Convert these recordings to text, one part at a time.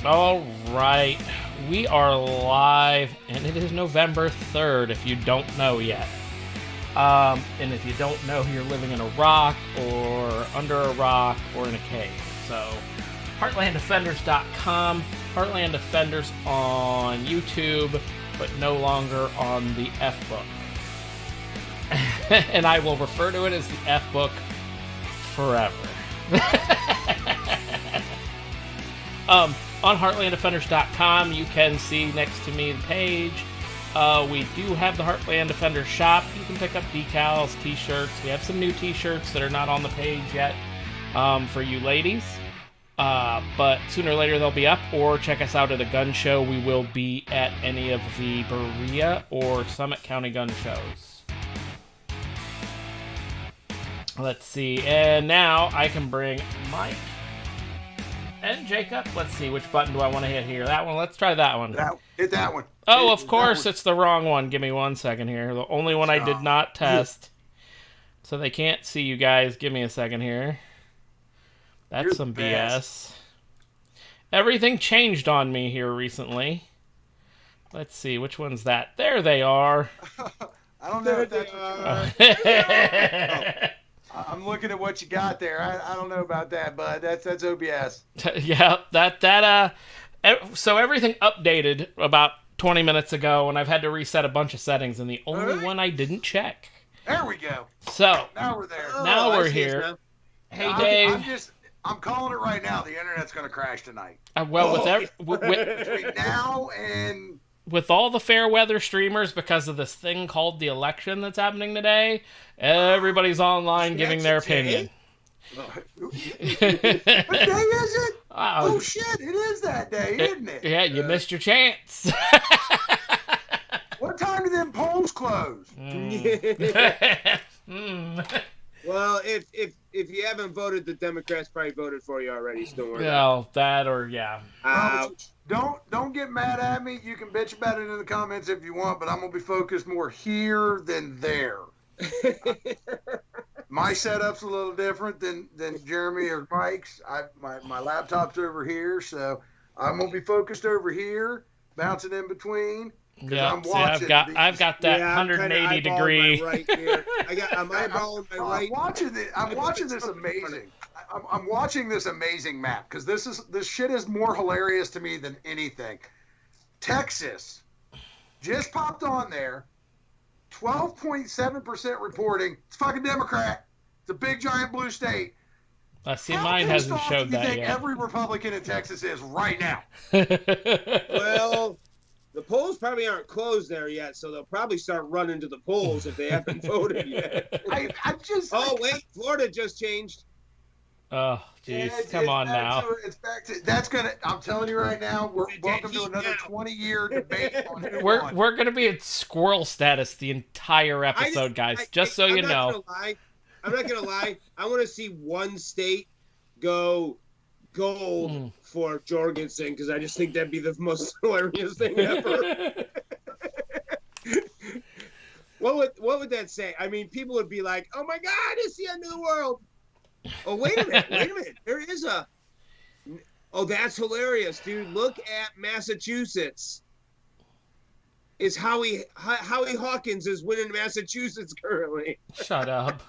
All right, we are live, and it is November 3rd, if you don't know yet. And if you don't know, you're living in a rock, or under a rock, or in a cave. So, HeartlandDefenders.com, Heartland Defenders on YouTube, but no longer on the F-Book. And I will refer to it as the F-Book forever. On HeartlandDefenders.com, you can see next to me the page. We do have the Heartland Defenders shop. You can pick up decals, t-shirts. We have some new t-shirts that are not on the page yet for you ladies. But sooner or later they'll be up. Or check us out at a gun show. We will be at any of the Berea or Summit County gun shows. Let's see. And now I can bring Mike and Jacob. Let's see, which button do I want to hit here? That one? Let's try that one. Hit that one. Oh, of course, it's the wrong one. Give me 1 second here. The only one I did not test. So they can't see you guys. Give me a second here. That's some BS. Everything changed on me here recently. Let's see, which one's that? There they are. I don't know if that's what you I'm looking at what you got there. I don't know about that, bud. That's OBS. Yeah, so everything updated about 20 minutes ago, and I've had to reset a bunch of settings, and the only one I didn't check. There we go. So now we're there. Now we're here. Hey, Dave. I'm calling it right now. The internet's going to crash tonight. Between now and with all the fair weather streamers, because of this thing called the election that's happening today, everybody's online giving their opinion. What day is it? Oh shit, it is that day, isn't it? Yeah, you missed your chance. What time do them polls close? Well, if you haven't voted, the Democrats probably voted for you already. So don't worry. No, that or yeah. Ouch. Don't get mad at me. You can bitch about it in the comments if you want, but I'm gonna be focused more here than there. My setup's a little different than Jeremy or Mike's. My laptop's over here, so I'm gonna be focused over here, bouncing in between. Yeah, I've got that 180 degree. Right here. I'm eyeballing my right. I'm watching this amazing. I'm watching this amazing map because this shit is more hilarious to me than anything. Texas just popped on there. 12.7% reporting. It's fucking Democrat. It's a big giant blue state. See, mine hasn't showed that yet. I think every Republican in Texas is right now. Well, the polls probably aren't closed there yet, so they'll probably start running to the polls if they haven't voted yet. Oh, wait, Florida just changed. Oh, jeez, come on now. It's back to that's gonna. I'm telling you right now, we're welcome to another 20-year debate on who won. We're gonna be at squirrel status the entire episode, guys. Just so you know. I'm not gonna lie. I want to see one state go gold for Jorgensen because I just think that'd be the most hilarious thing ever. What would that say? I mean, people would be like, "Oh my God, I see a new world." Oh, wait a minute. There is a... Oh, that's hilarious, dude. Look at Massachusetts. Is Howie Hawkins is winning Massachusetts currently. Shut up.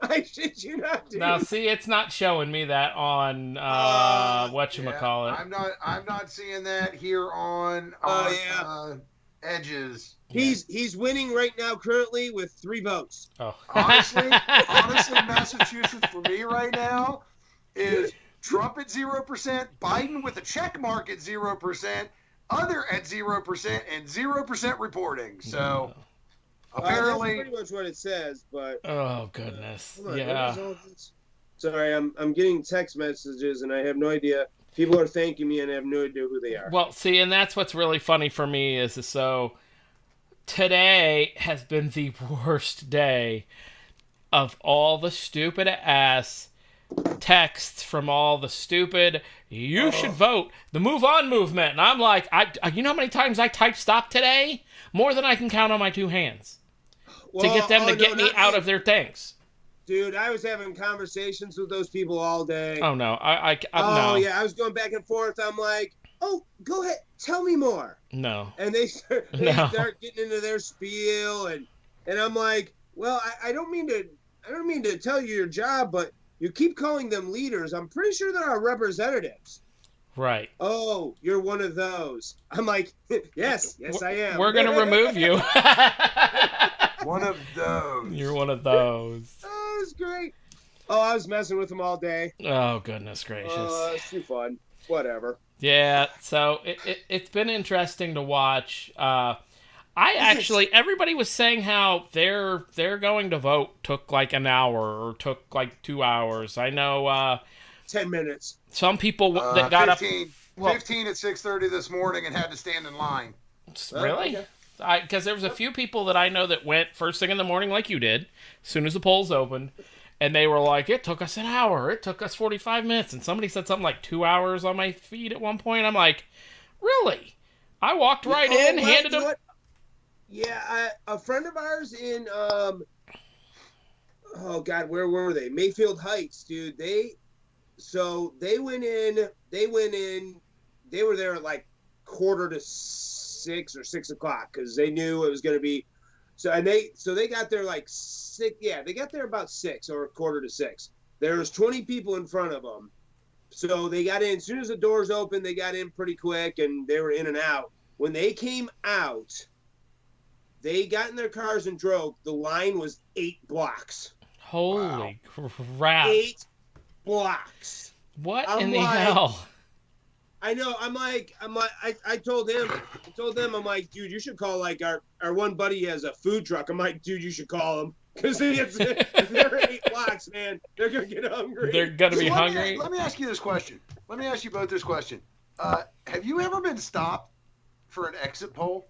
I shit you not, dude. Now, see, it's not showing me that on whatchamacallit. I'm not seeing that here on Edges. He's winning right now currently with 3 votes. Oh. Honestly, Massachusetts for me right now is Trump at 0%, Biden with a check mark at 0%, other at 0%, and 0% reporting. So apparently, that's pretty much what it says. But oh goodness, on, yeah. Sorry, I'm getting text messages and I have no idea. People are thanking me and I have no idea who they are. Well, see, and that's what's really funny for me is so. Today has been the worst day of all the stupid ass texts from all the stupid, you should vote, the Move On movement. And I'm like, you know how many times I typed stop today? More than I can count on my 2 hands. To get them to get me out of their things. Dude, I was having conversations with those people all day. Oh, no. Yeah, I was going back and forth. I'm like, oh, go ahead, tell me more. No. And they start No. getting into their spiel, and I'm like, well, I don't mean to tell you your job, but you keep calling them leaders. I'm pretty sure they're our representatives. Right. Oh, you're one of those. I'm like, yes, I am. We're gonna remove you. One of those. You're one of those. Oh, it's great. Oh, I was messing with them all day. Oh, goodness gracious. It's too fun. Whatever. Yeah, so it's been interesting to watch. Everybody was saying how their going to vote took like an hour or took like 2 hours. I know 10 minutes. some people that got 15, up... 15 at 6:30 this morning and had to stand in line. Really? Okay. Because there was a few people that I know that went first thing in the morning like you did, as soon as the polls opened, and they were like, it took us an hour, it took us 45 minutes, and somebody said something like 2 hours on my feed at one point. I'm like, really? I walked right in, handed them... Yeah, a friend of ours in, oh God, where were they? Mayfield Heights, dude. They went in, they were there at like 5:45 or 6 o'clock because they knew it was going to be, so they got there like 6, they got there about 6 or 5:45. There was 20 people in front of them. So they got in, as soon as the doors opened, they got in pretty quick and they were in and out. When they came out, they got in their cars and drove. The line was 8 blocks. Holy crap. 8 blocks. What I'm in the like- hell? I know. I told them, I'm like, dude, you should call like our one buddy has a food truck. I'm like, dude, you should call him. Because if they're 8 blocks, man, they're going to get hungry. They're going to be hungry? Let me ask you this question. Let me ask you both this question. Have you ever been stopped for an exit poll?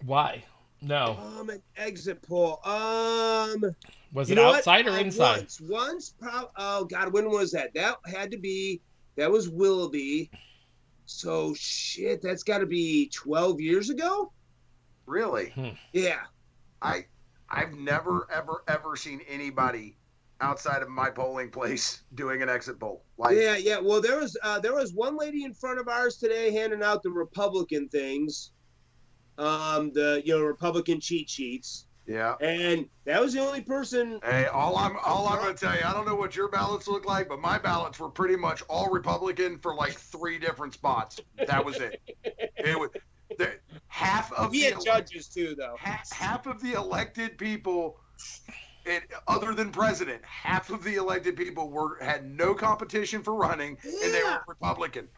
Why? No. An exit poll. Was You it know what? outside or inside? Once, oh God, when was that? That was Willoughby. So shit, that's got to be 12 years ago. Really? Yeah. I've never ever seen anybody outside of my polling place doing an exit poll. Like, Yeah. Well, there was one lady in front of ours today handing out the Republican things, the Republican cheat sheets. Yeah. And that was the only person. Hey, all I'm gonna tell you, I don't know what your ballots look like, but my ballots were pretty much all Republican for like 3 different spots. That was it. It was half of We had judges too, though. half of the elected people, other than president, half of the elected people had no competition for running, and they were Republican.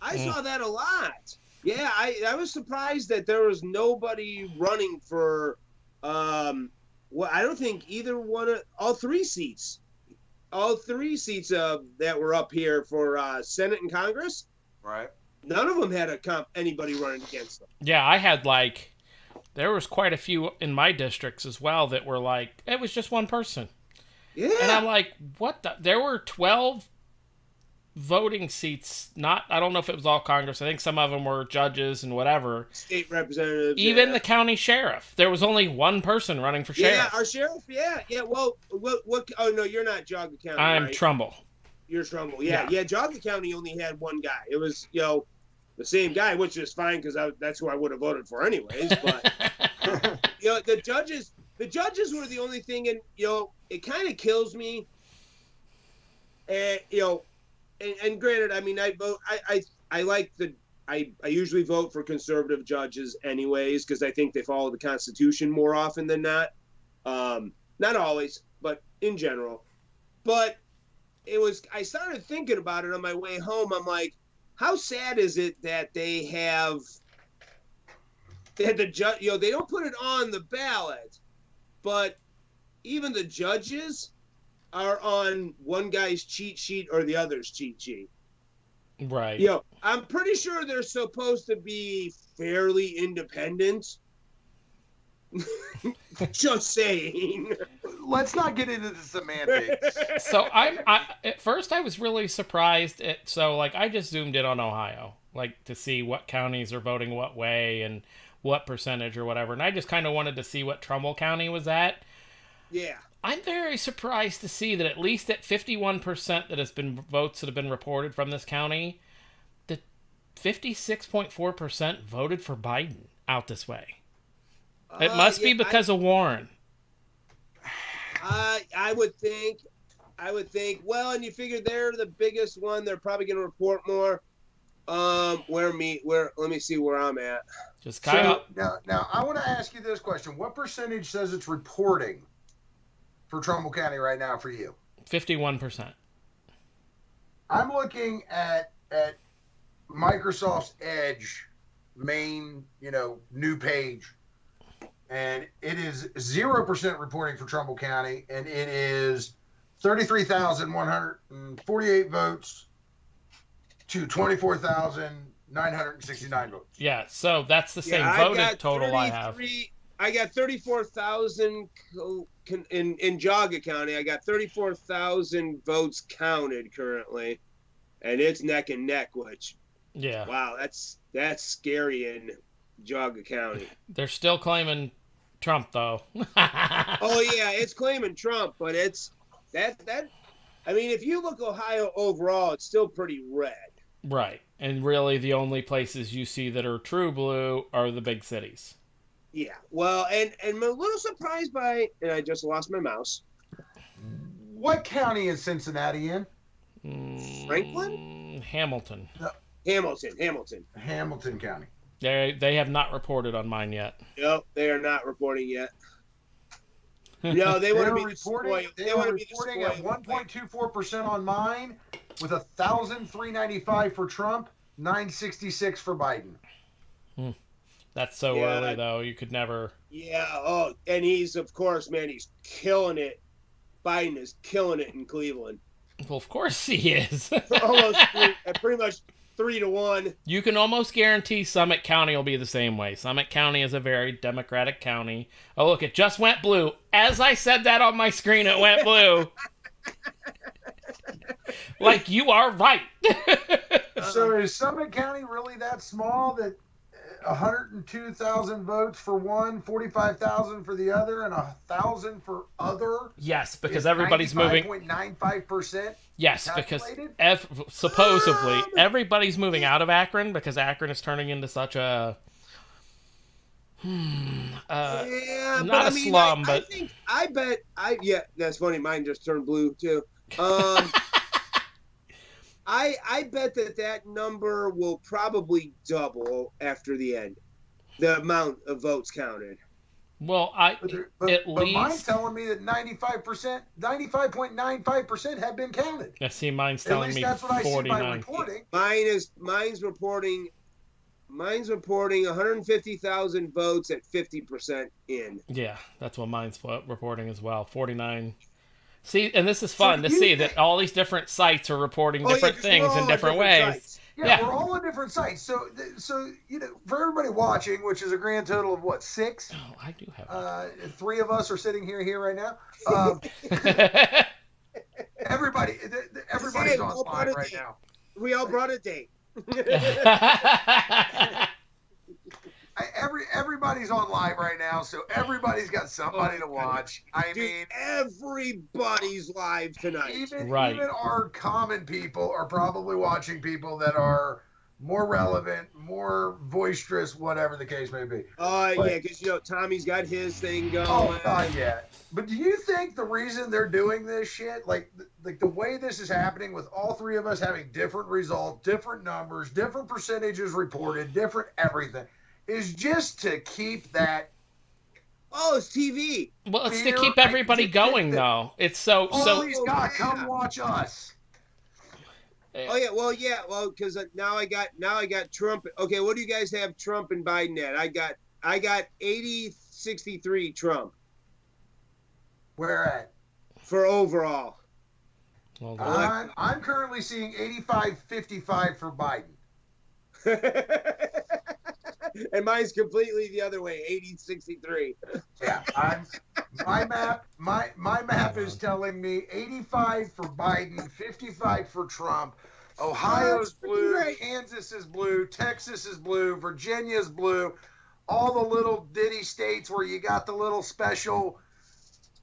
I saw that a lot. Yeah, I was surprised that there was nobody running for, I don't think either one of all 3 seats that were up here for Senate and Congress. Right. None of them had anybody running against them. Yeah, I had there was quite a few in my districts as well that were like, it was just one person. Yeah. And I'm like, what the? There were 12 voting seats. I don't know if it was all Congress. I think some of them were judges and whatever. State representatives. Even the county sheriff. There was only one person running for sheriff. Yeah, our sheriff. Yeah. Well, what? Oh no, you're not Jogga County. I'm right? Trumbull. You're Trumbull. Yeah. Jogga County only had one guy. It was the same guy, which is fine because that's who I would have voted for anyways. But the judges were the only thing, and it kind of kills me. And and granted, I mean, I vote. I usually vote for conservative judges anyways because I think they follow the Constitution more often than not. Not always, but in general. But I started thinking about it on my way home. I'm like, how sad is it that they had the judge? They don't put it on the ballot, but even the judges are on one guy's cheat sheet or the other's cheat sheet. Right. I'm pretty sure they're supposed to be fairly independent. Just saying. Let's not get into the semantics. So at first I was really surprised. I just zoomed in on Ohio, to see what counties are voting what way and what percentage or whatever. And I just kind of wanted to see what Trumbull County was at. Yeah. I'm very surprised to see that at least at 51% that has been votes that have been reported from this county, 56.4% voted for Biden out this way. It must be because of Warren. I would think. Well, and you figure they're the biggest one. They're probably going to report more. Let me see where I'm at. Just kind of. Now I want to ask you this question: what percentage says it's reporting for Trumbull County right now for you? 51%. I'm looking at Microsoft's Edge main, new page, and it is 0% reporting for Trumbull County, and it is 33,148 votes to 24,969 votes. Yeah, so that's the same voted total I have. I got 34,000 in Jaga County. I got 34,000 votes counted currently, and it's neck and neck. Which, wow, that's scary in Jaga County. They're still claiming Trump, though. Oh yeah, it's claiming Trump, but it's that. I mean, if you look Ohio overall, it's still pretty red. Right, and really the only places you see that are true blue are the big cities. Yeah, well, and I'm a little surprised by, and I just lost my mouse. What county is Cincinnati in? Franklin? Hamilton. Hamilton County. They have not reported on mine yet. Nope, they are not reporting yet. No, they want to be reporting. They are reporting at 1.24% on mine, with 1,395 for Trump, 966 for Biden. That's so early, though. You could never. Yeah. Oh, and he's, of course, man, he's killing it. Biden is killing it in Cleveland. Well, of course he is. Almost pretty much 3-1. You can almost guarantee Summit County will be the same way. Summit County is a very Democratic county. Oh, look, it just went blue. As I said that on my screen, it went blue. Like, you are right. So is Summit County really that small that 102,000 votes for one, 45,000 for the other, and 1,000 for other? Yes, because everybody's moving. 95.95%. Yes, calculated? because supposedly everybody's moving out of Akron because Akron is turning into such a not a slum, but that's funny. Mine just turned blue too. I bet that number will probably double after the end, the amount of votes counted. Well, but mine's telling me that 95.95% have been counted. I see mine's telling me 49. That's what I see by reporting. Mine's reporting 150,000 votes at 50% in. Yeah, that's what mine's reporting as well. 49. See, and this is fun to see that all these different sites are reporting different things in different ways. Yeah, we're all on different sites. So for everybody watching, which is a grand total of what, 6? Oh, I do have. 3 of us are sitting here right now. Everybody's online right now. We all brought a date. Everybody's on live right now, so everybody's got somebody to watch. I mean, everybody's live tonight. Even our common people are probably watching people that are more relevant, more boisterous, whatever the case may be. Yeah, because Tommy's got his thing going. Oh, not yet. But do you think the reason they're doing this shit, like the way this is happening with all 3 of us having different results, different numbers, different percentages reported, different everything, is just to keep that? Oh, it's TV. Well, it's to keep everybody going, though. It's so. Please God, come watch us. Oh yeah, well, because now I got Trump. Okay, what do you guys have Trump and Biden at? I got 80-63 Trump. Where at? For overall. Well, I'm currently seeing 85-55 for Biden. And mine's completely the other way, 80-63. Yeah, my map is telling me 85 for Biden, 55 for Trump. Ohio's blue, Kansas is blue, Texas is blue, Virginia's blue. All the little ditty states where you got the little special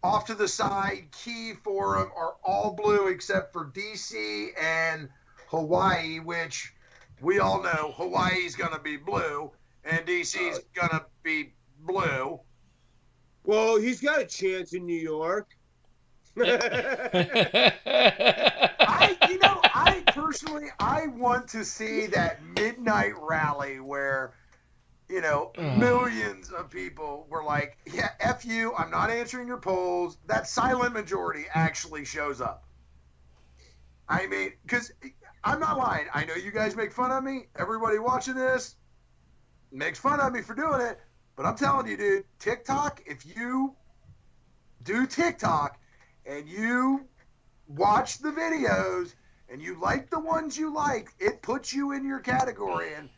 off to the side key for them are all blue except for D.C. and Hawaii, which we all know Hawaii's going to be blue and DC's going to be blue. Well, he's got a chance in New York. I personally, I want to see that midnight rally where, millions of people were like, yeah, F you, I'm not answering your polls. That silent majority actually shows up. I mean, because I'm not lying. I know you guys make fun of me. Everybody watching this makes fun of me for doing it. But I'm telling you, dude, TikTok, if you do TikTok and you watch the videos and you like the ones you like, it puts you in your category. And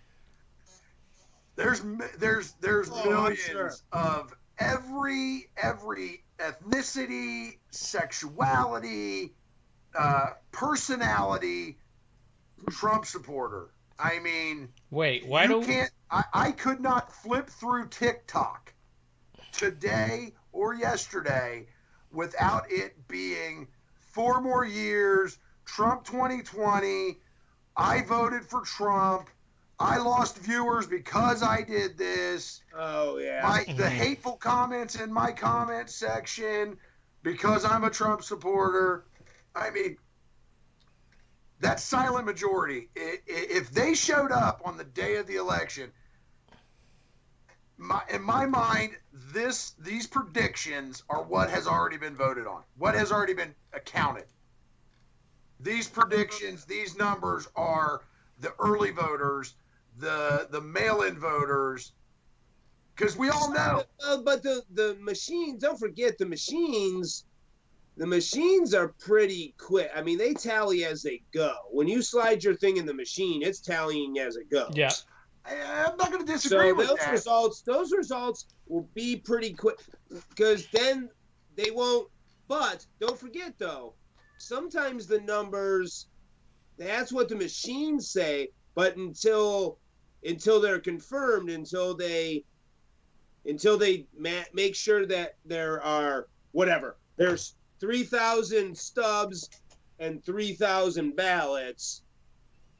there's millions of every ethnicity, sexuality, personality Trump supporter. I mean, wait, why you can't? I could not flip through TikTok today or yesterday without it being 4 more years, Trump 2020, I voted for Trump, I lost viewers because I did this. Oh, yeah. The hateful comments in my comment section because I'm a Trump supporter. I mean, that silent majority, if they showed up on the day of the election, in my mind, these predictions are what has already been voted on, what has already been accounted. These predictions, these numbers are the early voters, the mail-in voters, because we all know. But the machines, don't forget the machines. The machines are pretty quick. I mean, they tally as they go. When you slide your thing in the machine, it's tallying as it goes. Yeah. I'm not going to disagree with that. Those results will be pretty quick because then they won't. But don't forget, though, sometimes the numbers, that's what the machines say, but until they're confirmed, until they make sure that there are, whatever, there's 3,000 stubs and 3,000 ballots,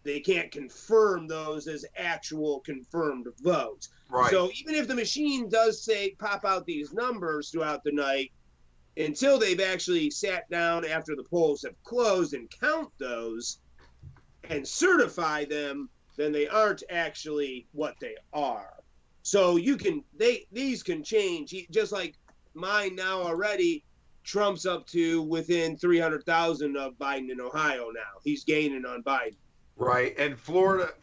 they can't confirm those as actual confirmed votes. Right. So even if the machine does pop out these numbers throughout the night, until they've actually sat down after the polls have closed and count those and certify them, then they aren't actually what they are. So these can change, just like mine now already. Trump's up to within 300,000 of Biden in Ohio now. He's gaining on Biden. Right, and Florida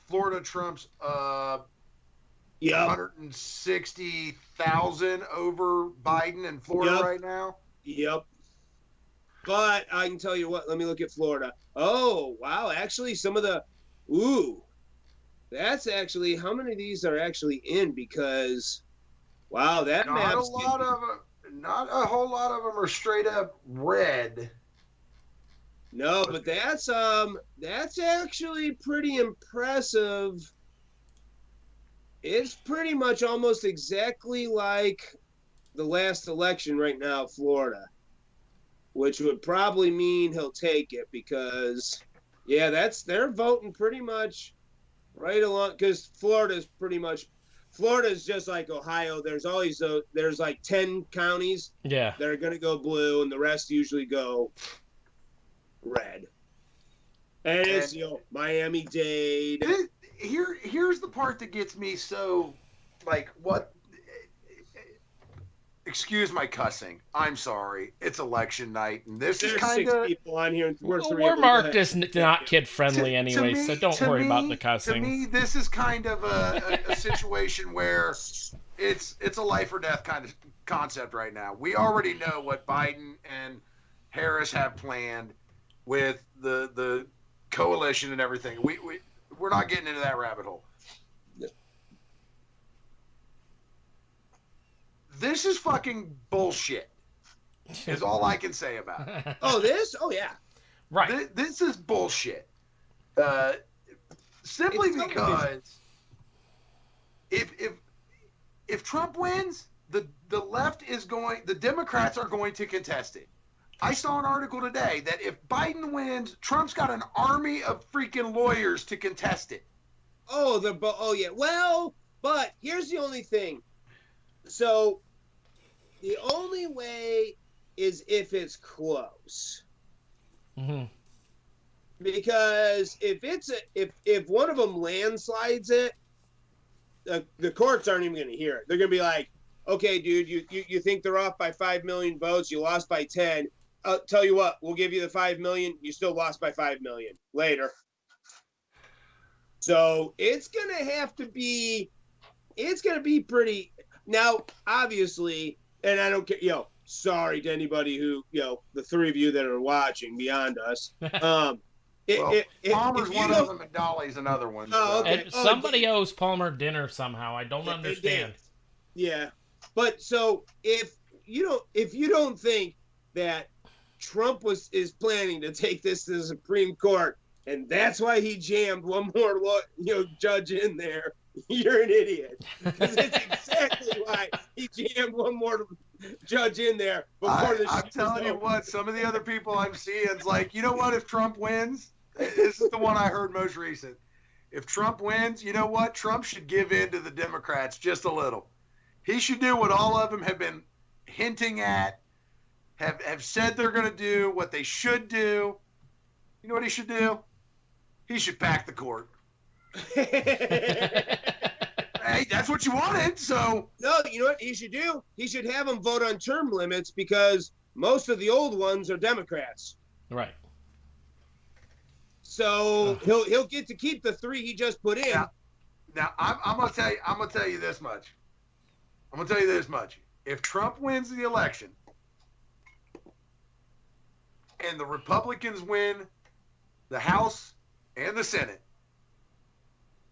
Trump's 160,000 over Biden in Florida right now. Yep. But I can tell you what, let me look at Florida. Oh, wow, actually that's actually, how many of these are actually in? Because, wow, that map's not a whole lot of them are straight up red. No, but that's actually pretty impressive. It's pretty much almost exactly like the last election right now, Florida, which would probably mean he'll take it because, yeah, they're voting pretty much right along, because Florida's just like Ohio. There's always there's like 10 counties that are going to go blue, and the rest usually go red. And it's, Miami-Dade. Here's the part that gets me so, like, what? Excuse my cussing. I'm sorry. It's election night, and this is kind of. 6 people on here. We're marked as not kid friendly anyway, so don't worry about the cussing. To me, this is kind of a situation where it's a life or death kind of concept right now. We already know what Biden and Harris have planned with the coalition and everything. We're not getting into that rabbit hole. This is fucking bullshit, is all I can say about it. Oh, this? Oh, yeah. Right. This is bullshit. Simply because if Trump wins, the left is going, the Democrats are going to contest it. I saw an article today that if Biden wins, Trump's got an army of freaking lawyers to contest it. Oh yeah. Well, but here's the only thing. So the only way is if it's close. Mm-hmm. Because if one of them landslides it, the courts aren't even going to hear it. They're going to be like, okay, dude, you think they're off by 5 million votes? You lost by 10. Tell you what, we'll give you the 5 million. You still lost by 5 million later. So it's going to have to be. It's going to be pretty. Now, obviously, and I don't care. Sorry to anybody who the three of you that are watching beyond us. Palmer's one of them, and Dolly's another one. Oh, okay. Somebody owes Palmer dinner somehow. I don't understand. Yeah, but so if you don't think that Trump is planning to take this to the Supreme Court, and that's why he jammed one more judge in there, you're an idiot. Because it's exactly why he jammed one more judge in there before the. I'm telling you what, some of the other people I'm seeing is like, you know what? If Trump wins, this is the one I heard most recent. If Trump wins, you know what? Trump should give in to the Democrats just a little. He should do what all of them have been hinting at, have said they're going to do, what they should do. You know what he should do? He should pack the court. Hey, that's what you wanted, so. No, you know what he should do? He should have them vote on term limits because most of the old ones are Democrats. Right. So he'll get to keep the 3 he just put in. Now I'm gonna tell you this much. If Trump wins the election and the Republicans win the House and the Senate,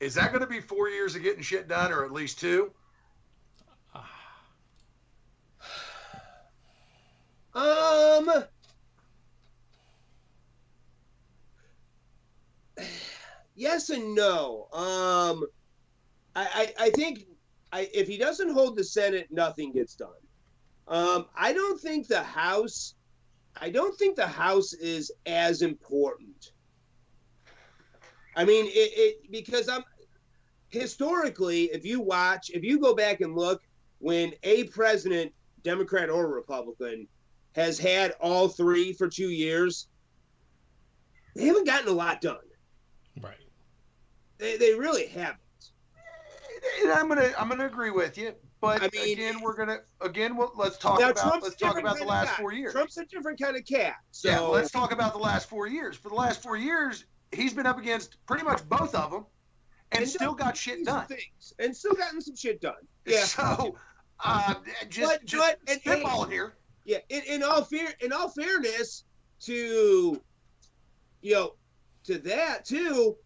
is that going to be 4 years of getting shit done, or at least 2? Yes and no. I think if he doesn't hold the Senate, nothing gets done. I don't think the House is as important. I mean, because historically, if you go back and look, when a president, Democrat or Republican, has had all 3 for 2 years, they haven't gotten a lot done. Right. They really haven't. And I'm gonna agree with you, but I mean, let's talk about the last 4 years. Trump's a different kind of cat. So yeah, let's talk about the last 4 years. For the last 4 years, he's been up against pretty much both of them, and still got shit done. And still gotten some shit done. Yeah. So, just spitballing here. Yeah. In all fairness to that too,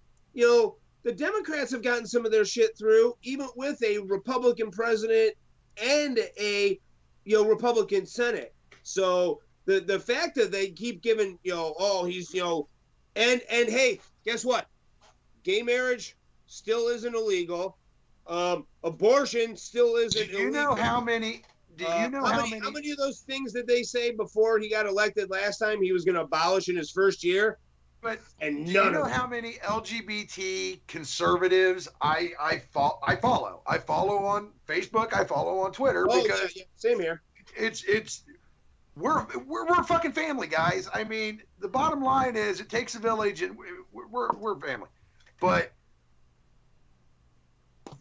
the Democrats have gotten some of their shit through, even with a Republican president and a Republican Senate. So the fact that they keep giving he's and hey, guess what? Gay marriage still isn't illegal. Abortion still isn't illegal. Do you know how many how many of those things did they say before he got elected last time he was going to abolish in his first year? But do you know how many LGBT conservatives I follow? I follow on Facebook. I follow on Twitter because same here. We're fucking family, guys. I mean, the bottom line is it takes a village, and we're family. But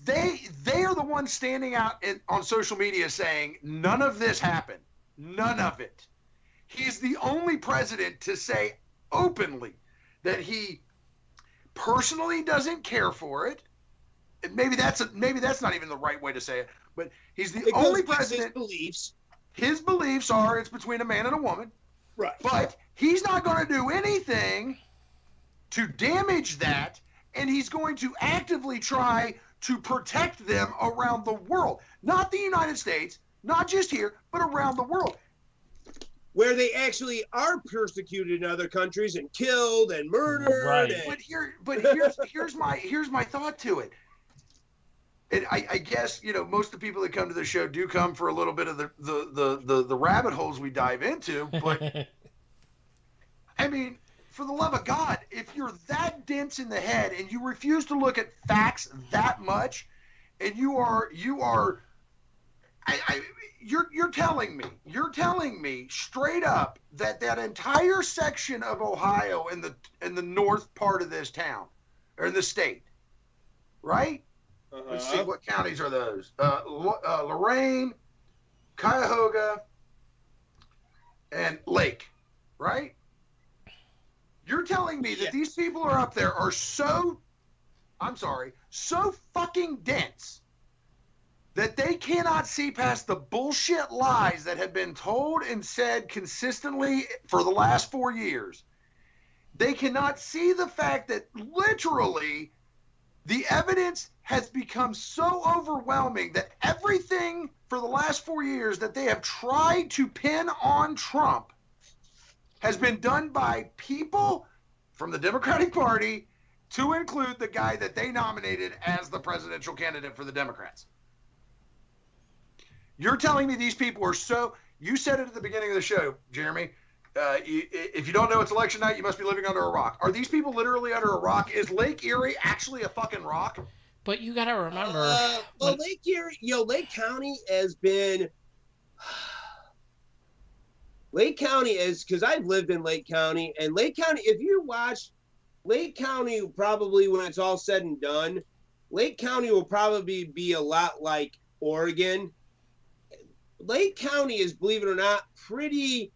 they are the ones standing out on social media saying none of this happened, none of it. He's the only president to say openly that he personally doesn't care for it. And maybe that's not even the right way to say it, but he's the only president. His beliefs are it's between a man and a woman. Right. But he's not going to do anything to damage that, and he's going to actively try to protect them around the world. Not the United States, not just here, but around the world. Where they actually are persecuted in other countries and killed and murdered. Right. Here's my thought to it. And I guess most of the people that come to the show do come for a little bit of the rabbit holes we dive into. But I mean, for the love of God, if you're that dense in the head and you refuse to look at facts that much, and you're telling me straight up that entire section of Ohio in the north part of this town or in the state, right? Let's see, what counties are those? Lorain, Cuyahoga, and Lake, right? You're telling me that these people are up there are so fucking dense that they cannot see past the bullshit lies that have been told and said consistently for the last 4 years. They cannot see the fact that literally the evidence has become so overwhelming that everything for the last 4 years that they have tried to pin on Trump has been done by people from the Democratic Party, to include the guy that they nominated as the presidential candidate for the Democrats. You're telling me these people are so... You said it at the beginning of the show, Jeremy. If you don't know it's election night, you must be living under a rock. Are these people literally under a rock? Is Lake Erie actually a fucking rock? But you got to remember... well, Lake Erie... Lake County has been... Lake County is... Because I've lived in Lake County, and Lake County, if you watch... Lake County, probably when it's all said and done, Lake County will probably be a lot like Oregon. Lake County is, believe it or not, pretty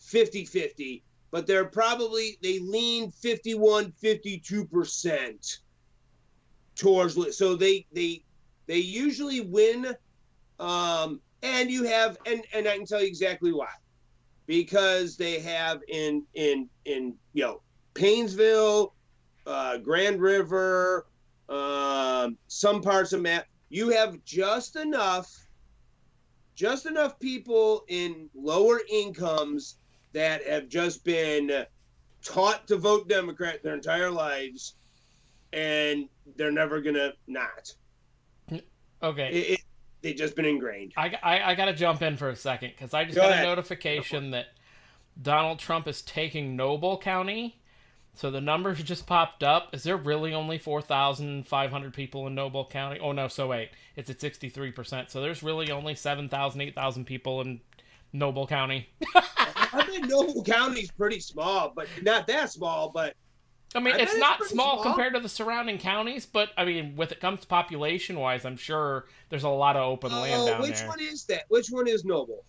50-50, but they lean 51-52% towards, so they usually win, and you have, and I can tell you exactly why, because they have in Painesville, Grand River, some parts of you have just enough people in lower incomes that have just been taught to vote Democrat their entire lives, and they're never gonna not. Okay. They've just been ingrained. I got to jump in for a second, because I just got a notification that Donald Trump is taking Noble County. So the numbers just popped up. Is there really only 4,500 people in Noble County? Oh, no, so wait. It's at 63%. So there's really only 7,000, 8,000 people in Noble County. I think Noble County's pretty small, but not that small, but... I mean, it's not small compared to the surrounding counties, but, I mean, when it comes to population-wise, I'm sure there's a lot of open land down there. Which one is that? Which one is Noble?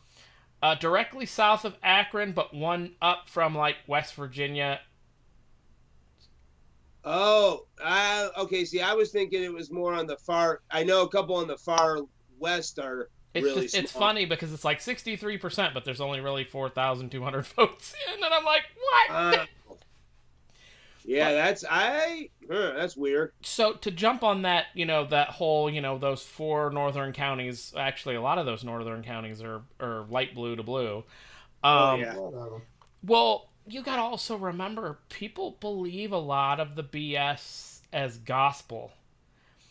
Directly south of Akron, but one up from, like, West Virginia. Oh, okay. See, I was thinking it was more on the far... I know a couple on the far west are really small. It's funny because it's like 63%, but there's only really 4,200 votes in, and I'm like, what? Yeah, that's weird. So to jump on that, that whole, those 4 northern counties, actually a lot of those northern counties are light blue to blue. Well, you got to also remember, people believe a lot of the BS as gospel.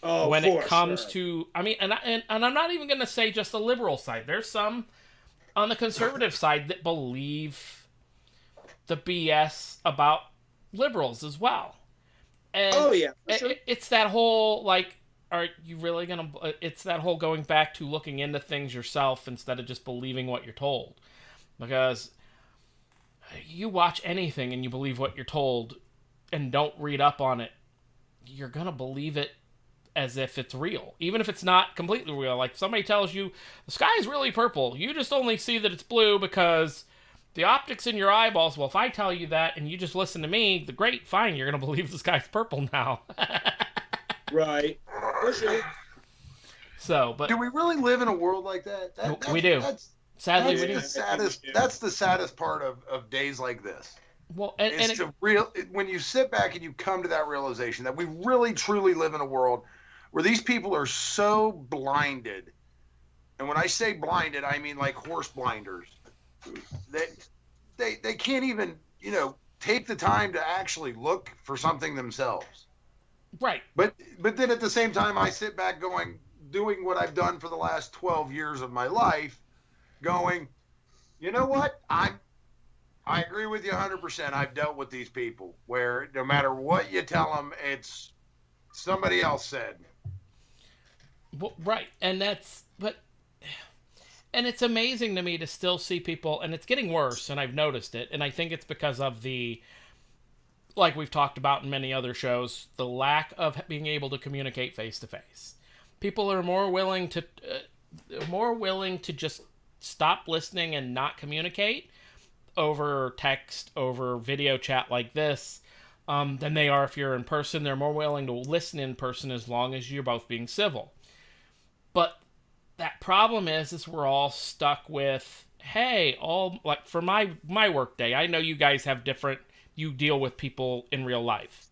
Oh, when it comes to, I mean, and I'm not even going to say just the liberal side. There's some on the conservative side that believe the BS about liberals as well. And sure. It's that whole, like, are you really going to, it's that whole going back to looking into things yourself instead of just believing what you're told. Because you watch anything and you believe what you're told and don't read up on it, you're going to believe it as if it's real. Even if it's not completely real. Like, somebody tells you, the sky is really purple. You just only see that it's blue because the optics in your eyeballs. Well, if I tell you that and you just listen to me, great, fine, you're going to believe the sky's purple now. Right. For sure. So, but... Do we really live in a world like that? We do. Sadly, we do. That's the saddest part of days like this. Well, when you sit back and you come to that realization that we really truly live in a world where these people are so blinded, and when I say blinded, I mean like horse blinders. They can't even take the time to actually look for something themselves. Right. But then at the same time, I sit back doing what I've done for the last 12 years of my life, going, you know what? I'm I agree with you 100%. I've dealt with these people where no matter what you tell them, it's somebody else said. Well, right, and it's amazing to me to still see people, and it's getting worse, and I've noticed it, and I think it's because of like we've talked about in many other shows, the lack of being able to communicate face to face. People are more willing to just stop listening and not communicate over text, over video chat like this, than they are if you're in person. They're more willing to listen in person as long as you're both being civil. But that problem is we're all stuck with, hey, like for my work day, I know you guys have you deal with people in real life.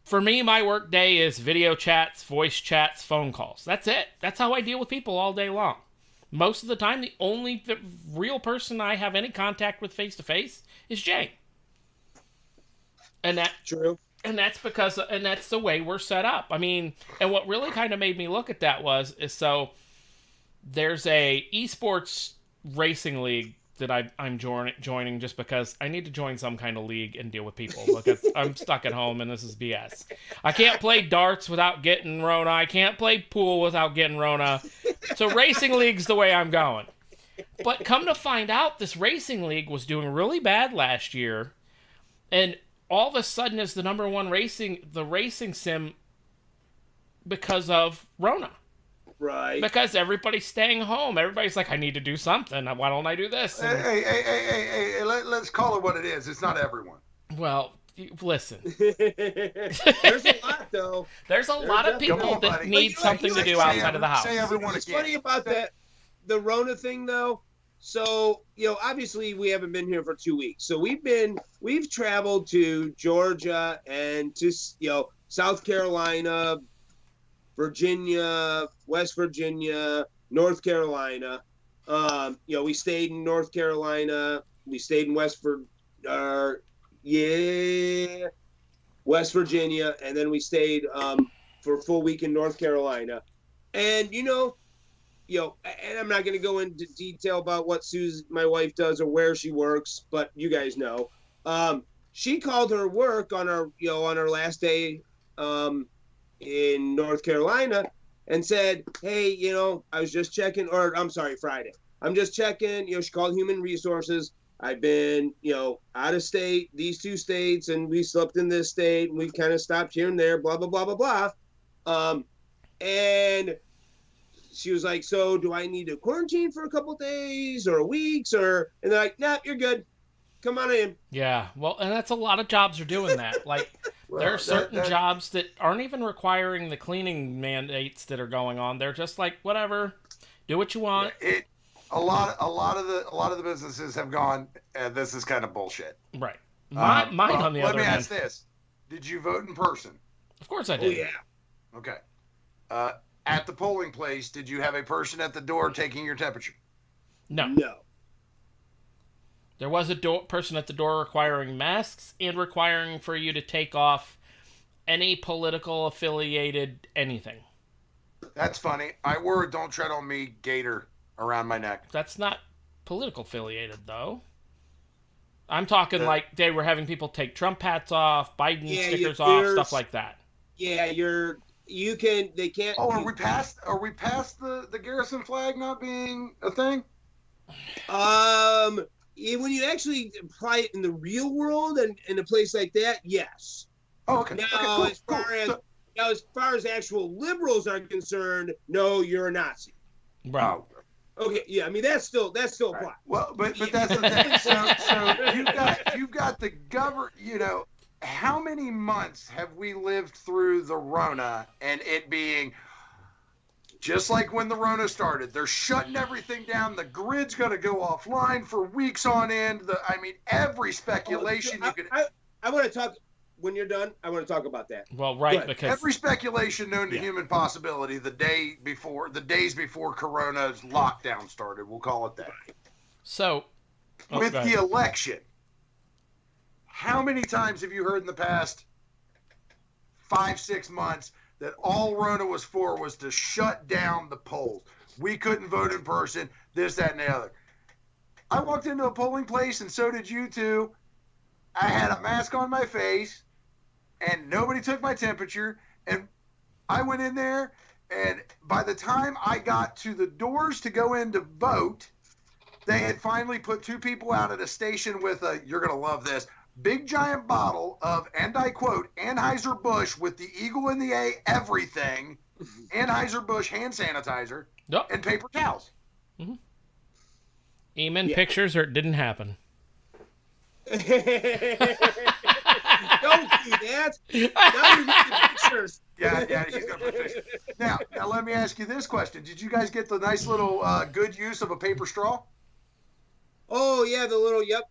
For me, my work day is video chats, voice chats, phone calls. That's it. That's how I deal with people all day long. Most of the time, the only real person I have any contact with face to face is Jane. And True. And that's that's the way we're set up. I mean, and what really kind of made me look at that so there's a esports racing league that I'm joining just because I need to join some kind of league and deal with people because I'm stuck at home and this is BS. I can't play darts without getting Rona. I can't play pool without getting Rona. So racing league's the way I'm going. But come to find out, this racing league was doing really bad last year, and all of a sudden is the number one racing sim because of Rona. Right. Because everybody's staying home. Everybody's like, I need to do something. Why don't I do this? And, Hey, let's call it what it is. It's not everyone. well, listen. There's a lot, though. There's a lot of people on, that buddy. need something to do outside of the house. Say everyone What's again. funny about the Rona thing, though? So, obviously we haven't been here for 2 weeks. So we've traveled to Georgia and to, South Carolina, Virginia, West Virginia, North Carolina. We stayed in North Carolina. We stayed in West Virginia, and then we stayed for a full week in North Carolina. And and I'm not going to go into detail about what Susan, my wife, does or where she works, but you guys know. She called her work on her last day in North Carolina and said, hey, I was just checking, or I'm sorry, Friday. I'm just checking, she called Human Resources. I've been, out of state, these 2 states, and we slept in this state, and we kind of stopped here and there, blah, blah, blah, blah, blah. And she was like, so do I need to quarantine for a couple days or weeks? And they're like, nah, you're good. Come on in. Yeah, well, and that's a lot of jobs are doing that. Like, Well, there are certain jobs that aren't even requiring the cleaning mandates that are going on. They're just like, whatever, do what you want. A lot of the businesses have gone. This is kind of bullshit. Right. Mine on the other hand. Let me ask this: did you vote in person? Of course I Oh, did. yeah. Okay. At the polling place, did you have a person at the door taking your temperature? No. There was a person at the door requiring masks and requiring for you to take off any political affiliated anything. That's funny. I wore a "Don't Tread on Me" gator around my neck. That's not political affiliated, though. I'm talking like they were having people take Trump hats off, Biden stickers off, stuff like that. Yeah, they can't. Oh, are we past the Garrison flag not being a thing? When you actually apply it in the real world and in a place like that, yes. Oh, okay. Now, Okay, cool. as far as actual liberals are concerned, no, you're a Nazi. Right. Oh, Okay, yeah, I mean that's still applies. right. Well, but that's the thing. So you've got the government. How many months have we lived through the Rona and it being just like when the Rona started? They're shutting everything down. The grid's going to go offline for weeks on end. Every speculation you could. I want to talk when you're done. I want to talk about that. Well, right, Good. because Every speculation known to human possibility the days before Corona's lockdown started. We'll call it that. so With go ahead. the election, how many times have you heard in the past 5-6 months that all Rona was for was to shut down the polls? We couldn't vote in person, this, that, and the other. I walked into a polling place, and so did you too. I had a mask on my face, and nobody took my temperature. And I went in there, and by the time I got to the doors to go in to vote, they had finally put 2 people out at a station with a, you're going to love this, big giant bottle of, and I quote, Anheuser-Busch with the eagle in the A, everything, Anheuser-Busch hand sanitizer, Yep. and paper towels. Eamon pictures or it didn't happen. Don't do that. Now you're getting pictures. Yeah, he's going to put pictures. Now, let me ask you this question. Did you guys get the nice little good use of a paper straw? Oh, yeah, the little, yep.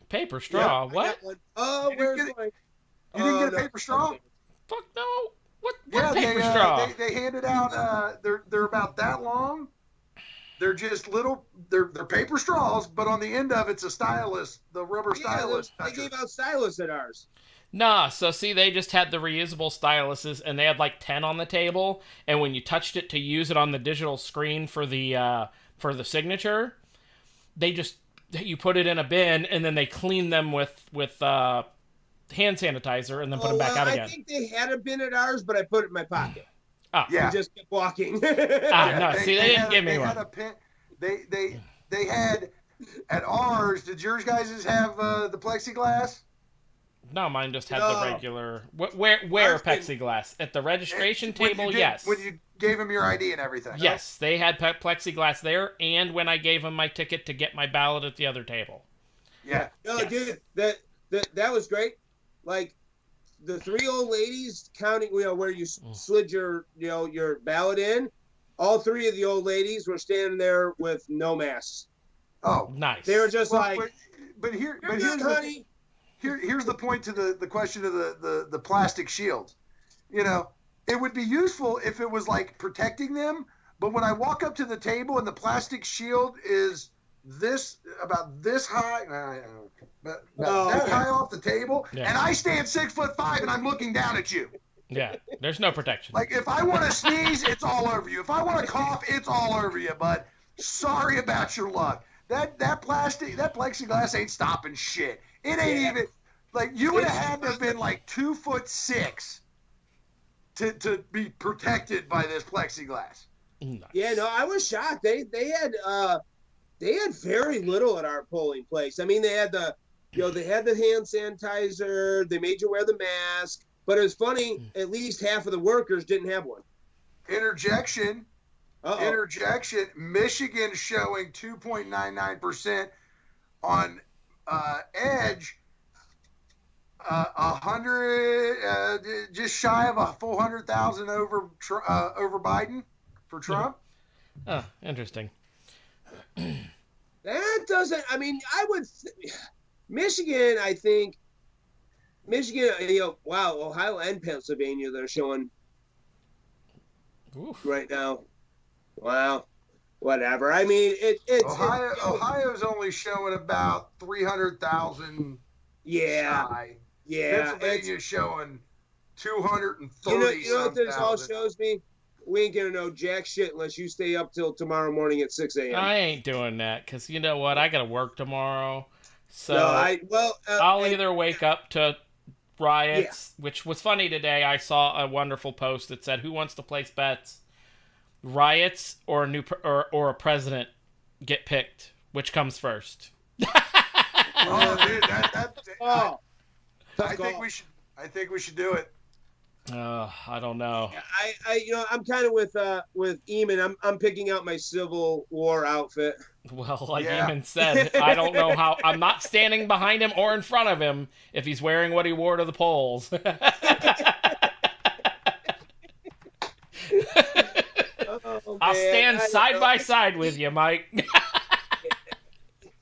Paper straw? Yep, What? Oh, You where's didn't my... You didn't get a no. paper straw? Fuck no. What Yeah, paper straw? they handed out. They're about that long. They're just little. They're paper straws, but on the end of it's a stylus, the rubber stylus. They gave out stylus at ours. Nah, so see, they just had the reusable styluses, and they had like 10 on the table, and when you touched it to use it on the digital screen for the signature, you put it in a bin, and then they clean them with hand sanitizer, and then put them back out again. I think they had a bin at ours, but I put it in my pocket. Yeah. And just kept walking. No, see, they didn't give me one. Had a pin. They had at ours. Did yours guys have the plexiglass? No, mine just had No. the regular. Where plexiglass? At the registration table, yes. When you gave them your ID and everything. Yes, they had plexiglass there, and when I gave them my ticket to get my ballot at the other table. Yeah. No, Yes. dude, that was great. Like the 3 old ladies counting, where you slid your ballot in. All 3 of the old ladies were standing there with no masks. Oh, Nice. They were just here's good, honey. Here's the point to the question of the plastic shields. It would be useful if it was like protecting them, but when I walk up to the table and the plastic shield is about this high, that high off the table, and I stand 6'5" and I'm looking down at you. Yeah, there's no protection. Like if I want to sneeze, it's all over you. If I want to cough, it's all over you. But sorry about your luck. That plexiglass ain't stopping shit. It ain't even like you would have had to have been like 2'6" to be protected by this plexiglass. Nice. Yeah, no, I was shocked. They had very little at our polling place. I mean, they had the hand sanitizer. They made you wear the mask. But it was funny. At least half of the workers didn't have one. Interjection. Uh-oh. Interjection. Michigan showing 2.99% on Edge. 100, just shy of a full 100,000 over Biden for Trump. Oh, interesting. That doesn't. I mean, Michigan. I think Michigan. Wow, Ohio and Pennsylvania. They're showing Oof. right now. Wow. Whatever. I mean, Ohio's only showing about 300,000. Yeah. Shy. Yeah. Pennsylvania's showing 230. You know what this all shows me? We ain't gonna know jack shit unless you stay up till tomorrow morning at 6 a.m. I ain't doing that because you know what? I gotta work tomorrow, so I'll either wake up to riots, which was funny today. I saw a wonderful post that said, "Who wants to place bets? Riots or a president get picked? Which comes first?" Oh, dude, I think we should do it. I don't know. I'm kind of with Eamon. I'm picking out my Civil War outfit. Well, like Eamon said, I don't know how. I'm not standing behind him or in front of him if he's wearing what he wore to the polls. I'll stand side by side with you, Mike.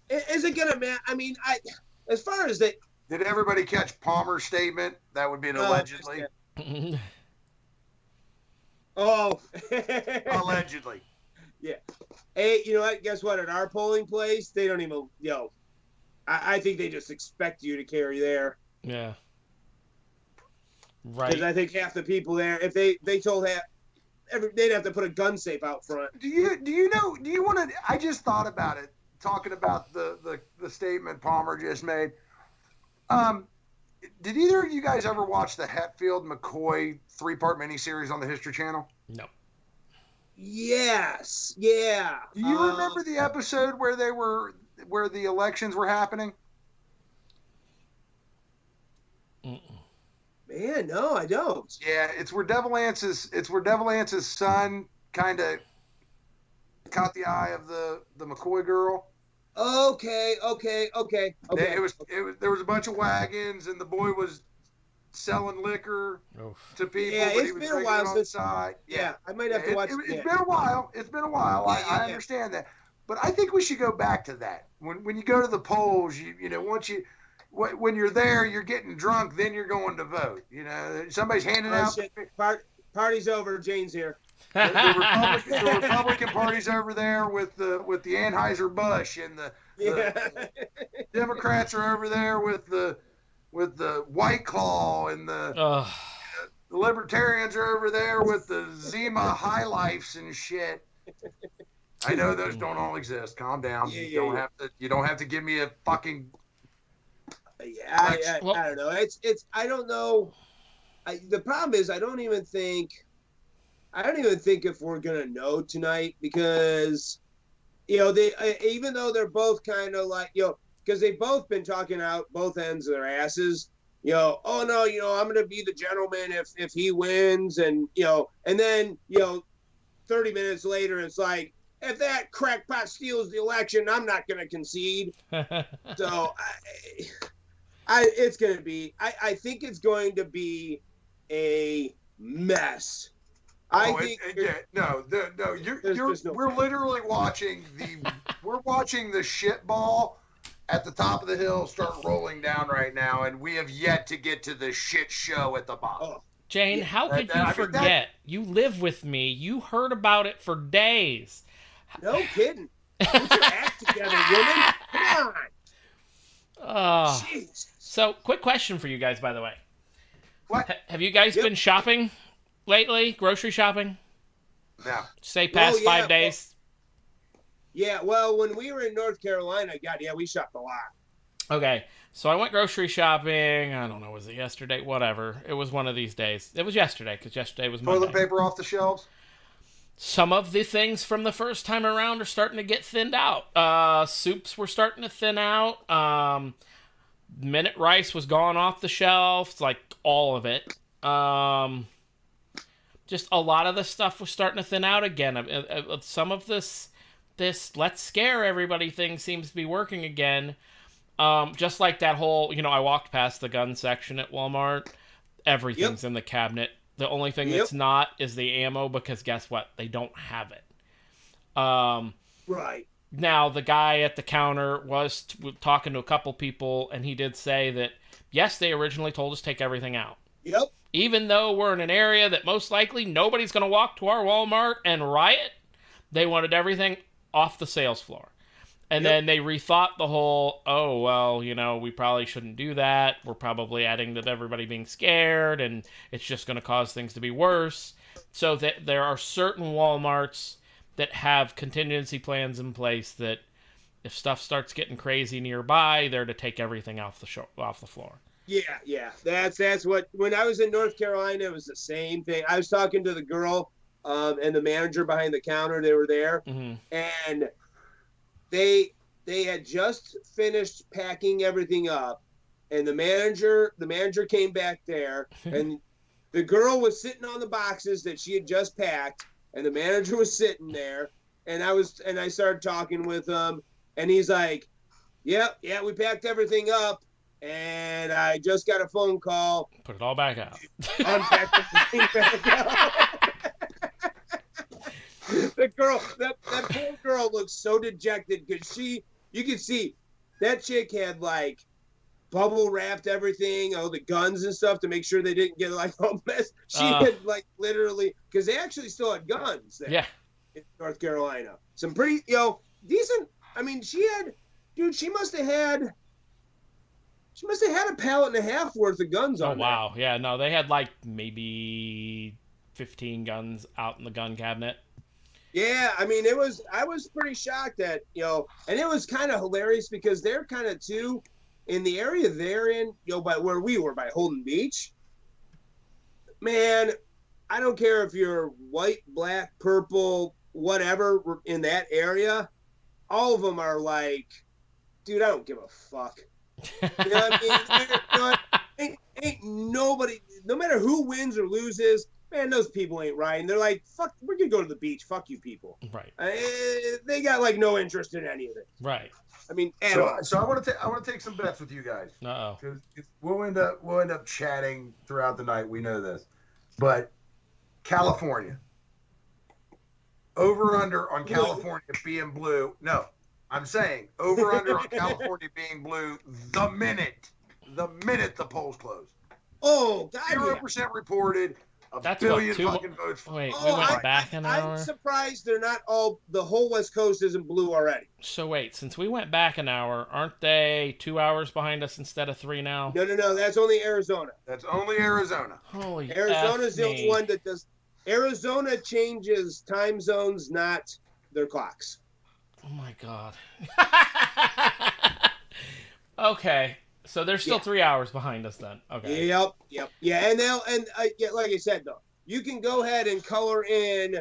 Is it gonna matter? I mean, as far as that. Did everybody catch Palmer's statement? That would be an allegedly. Oh. Allegedly. Yeah. Hey, you know what? Guess what? At our polling place, they don't even, I think they just expect you to carry there. Yeah. Right. Because I think half the people there, if they told they'd have to put a gun safe out front. Do you want to, I just thought about it talking about the statement Palmer just made. Did either of you guys ever watch the Hetfield McCoy 3-part miniseries on the History Channel? No. Yes. Yeah. Do you remember the episode where the elections were happening? Man, no, I don't. Yeah, it's where Devil Ance's son kind of caught the eye of the McCoy girl. Okay. There was a bunch of wagons, and the boy was selling liquor to people. Yeah, but it's he was been a while since. side. Yeah, I might have to watch. It's been a while. It's been a while. I understand that, but I think we should go back to that. When you go to the polls, when you're there, you're getting drunk, then you're going to vote. Somebody's handing out. Party's over. Jane's here. The Republican Party's over there with the Anheuser-Busch, and the Democrats are over there with the White Claw, and the Libertarians are over there with the Zima High Lifes and shit. I know those don't all exist. Calm down. You don't have to give me a fucking. I don't know. I don't know. The problem is I don't even think if we're gonna know tonight, because they even though they're both kind of like because they've both been talking out both ends of their asses. Oh no, I'm gonna be the gentleman if he wins, and and then 30 minutes later it's like, if that crackpot steals the election, I'm not gonna concede. So it's gonna be. I think it's going to be a mess. We're literally watching the shit ball at the top of the hill start rolling down right now, and we have yet to get to the shit show at the bottom. Oh. Jane, how could you forget? You live with me. You heard about it for days. No kidding. Put your act together, woman. Come on. Jeez. So, quick question for you guys, by the way. What? Have you guys been shopping lately? Grocery shopping? No. Say past 5 days? Well, when we were in North Carolina, we shopped a lot. Okay, so I went grocery shopping, I don't know, was it yesterday? Whatever. It was one of these days. It was yesterday, because yesterday was Monday. Toilet paper off the shelves? Some of the things from the first time around are starting to get thinned out. Soups were starting to thin out. Minute rice was gone off the shelves, like all of it. Just a lot of the stuff was starting to thin out again. Some of this let's scare everybody thing seems to be working again. Just like that whole, I walked past the gun section at Walmart. Everything's in the cabinet. The only thing that's not is the ammo, because guess what? They don't have it. Right. Now, the guy at the counter was talking to a couple people, and he did say that, yes, they originally told us to take everything out. Yep. Even though we're in an area that most likely nobody's going to walk to our Walmart and riot, they wanted everything off the sales floor. And then they rethought the whole, we probably shouldn't do that. We're probably adding to everybody being scared, and it's just going to cause things to be worse. So that there are certain Walmarts that have contingency plans in place that if stuff starts getting crazy nearby, they're to take everything off the floor. Yeah. That's what, when I was in North Carolina, it was the same thing. I was talking to the girl and the manager behind the counter. They were there, and they had just finished packing everything up, and the manager came back there, and the girl was sitting on the boxes that she had just packed, and the manager was sitting there, and I started talking with him, and he's like, yeah, we packed everything up, and I just got a phone call. Put it all back out. Unpack everything back out. The girl, that poor girl looks so dejected, because you could see that chick had like bubble wrapped everything, the guns and stuff, to make sure they didn't get like all mess. She had like literally, because they actually still had guns there in North Carolina. Some pretty, decent. I mean, she must have had a pallet and a half worth of guns on. Oh wow, yeah, no, they had like maybe 15 guns out in the gun cabinet. Yeah, I mean, I was pretty shocked at, and it was kind of hilarious because they're kind of too in the area they're in, by where we were by Holden Beach. Man, I don't care if you're white, black, purple, whatever in that area. All of them are like, dude, I don't give a fuck. You know what I mean? Ain't nobody, no matter who wins or loses, man, those people ain't riding. They're like, fuck, we're going to go to the beach. Fuck you people. Right. They got like no interest in any of it. Right. I mean, at all. So I want to take some bets with you guys. Uh-oh. Because we'll end up chatting throughout the night. We know this, but California over under on California being blue. No, I'm saying over under on California being blue the minute the polls close. Oh, God, 0% reported. That's billion what, fucking votes. Wait, we went back an hour? I'm surprised they're not all, the whole West Coast isn't blue already. So wait, since we went back an hour, aren't they 2 hours behind us instead of 3 now? No, that's only Arizona. That's only Arizona. Holy Arizona's F the only one that does. Arizona changes time zones, not their clocks. Oh my God. Okay. So they're still 3 hours behind us then. Okay. Yep. Yeah, and like I said though, you can go ahead and color in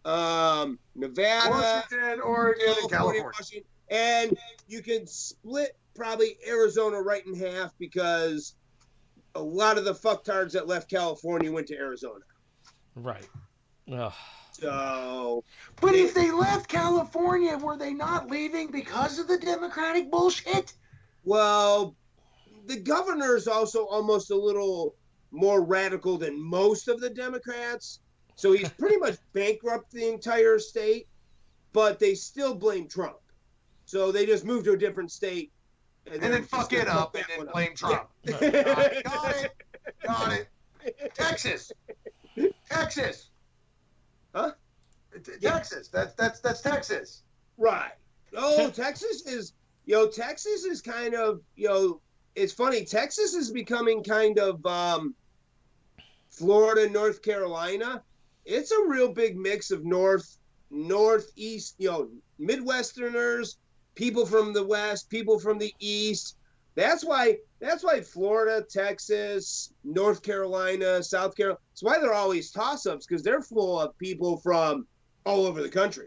Nevada, Washington, Oregon, and California. Washington, and you can split probably Arizona right in half because a lot of the fucktards that left California went to Arizona. Right. Ugh. So, but if they left California, were they not leaving because of the Democratic bullshit? Well, the governor's also almost a little more radical than most of the Democrats. So he's pretty much bankrupt the entire state, but they still blame Trump. So they just move to a different state. And then fuck it up and then blame Trump. Yeah. Got it. Texas. Huh? Texas. That's Texas. Right. Oh, Texas is kind of, it's funny. Texas is becoming kind of Florida, North Carolina. It's a real big mix of northeast, Midwesterners, people from the West, people from the East. That's why Florida, Texas, North Carolina, South Carolina, that's why they're always toss-ups, because they're full of people from all over the country.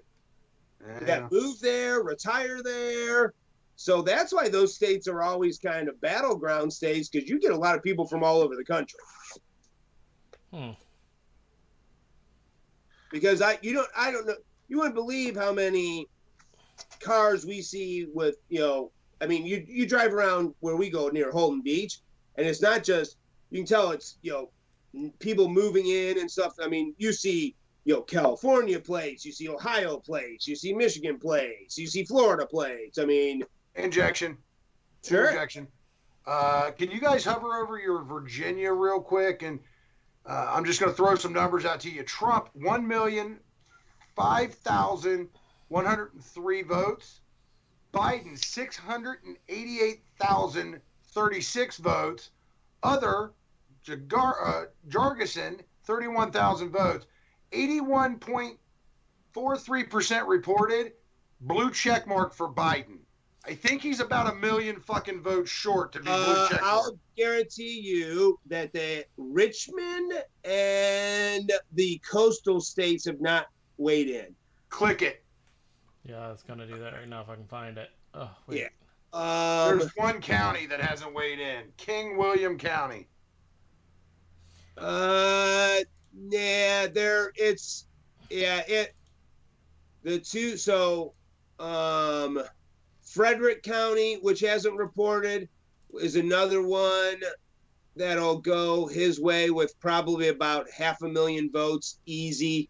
Yeah. That move there, retire there. So that's why those states are always kind of battleground states, because you get a lot of people from all over the country. Because I don't know, you wouldn't believe how many cars we see with, I mean, you drive around where we go near Holden Beach, and it's not just, you can tell it's, people moving in and stuff. I mean, you see, California plates, you see Ohio plates, you see Michigan plates, you see Florida plates. I mean, Injection. Sure. Injection. Can you guys hover over your Virginia real quick? And I'm just going to throw some numbers out to you. Trump, 1,005,103 votes. Biden, 688,036 votes. Other, Jorgensen, 31,000 votes. 81.43% reported. Blue check mark for Biden. I think he's about 1 million fucking votes short to be blue check mark. I'll guarantee you that the Richmond and the coastal states have not weighed in. Click it. Yeah, I was going to do that right now if I can find it. Oh, wait. Yeah. There's one county that hasn't weighed in. King William County. The two, so, Frederick County, which hasn't reported, is another one that'll go his way with probably about 500,000 votes easy.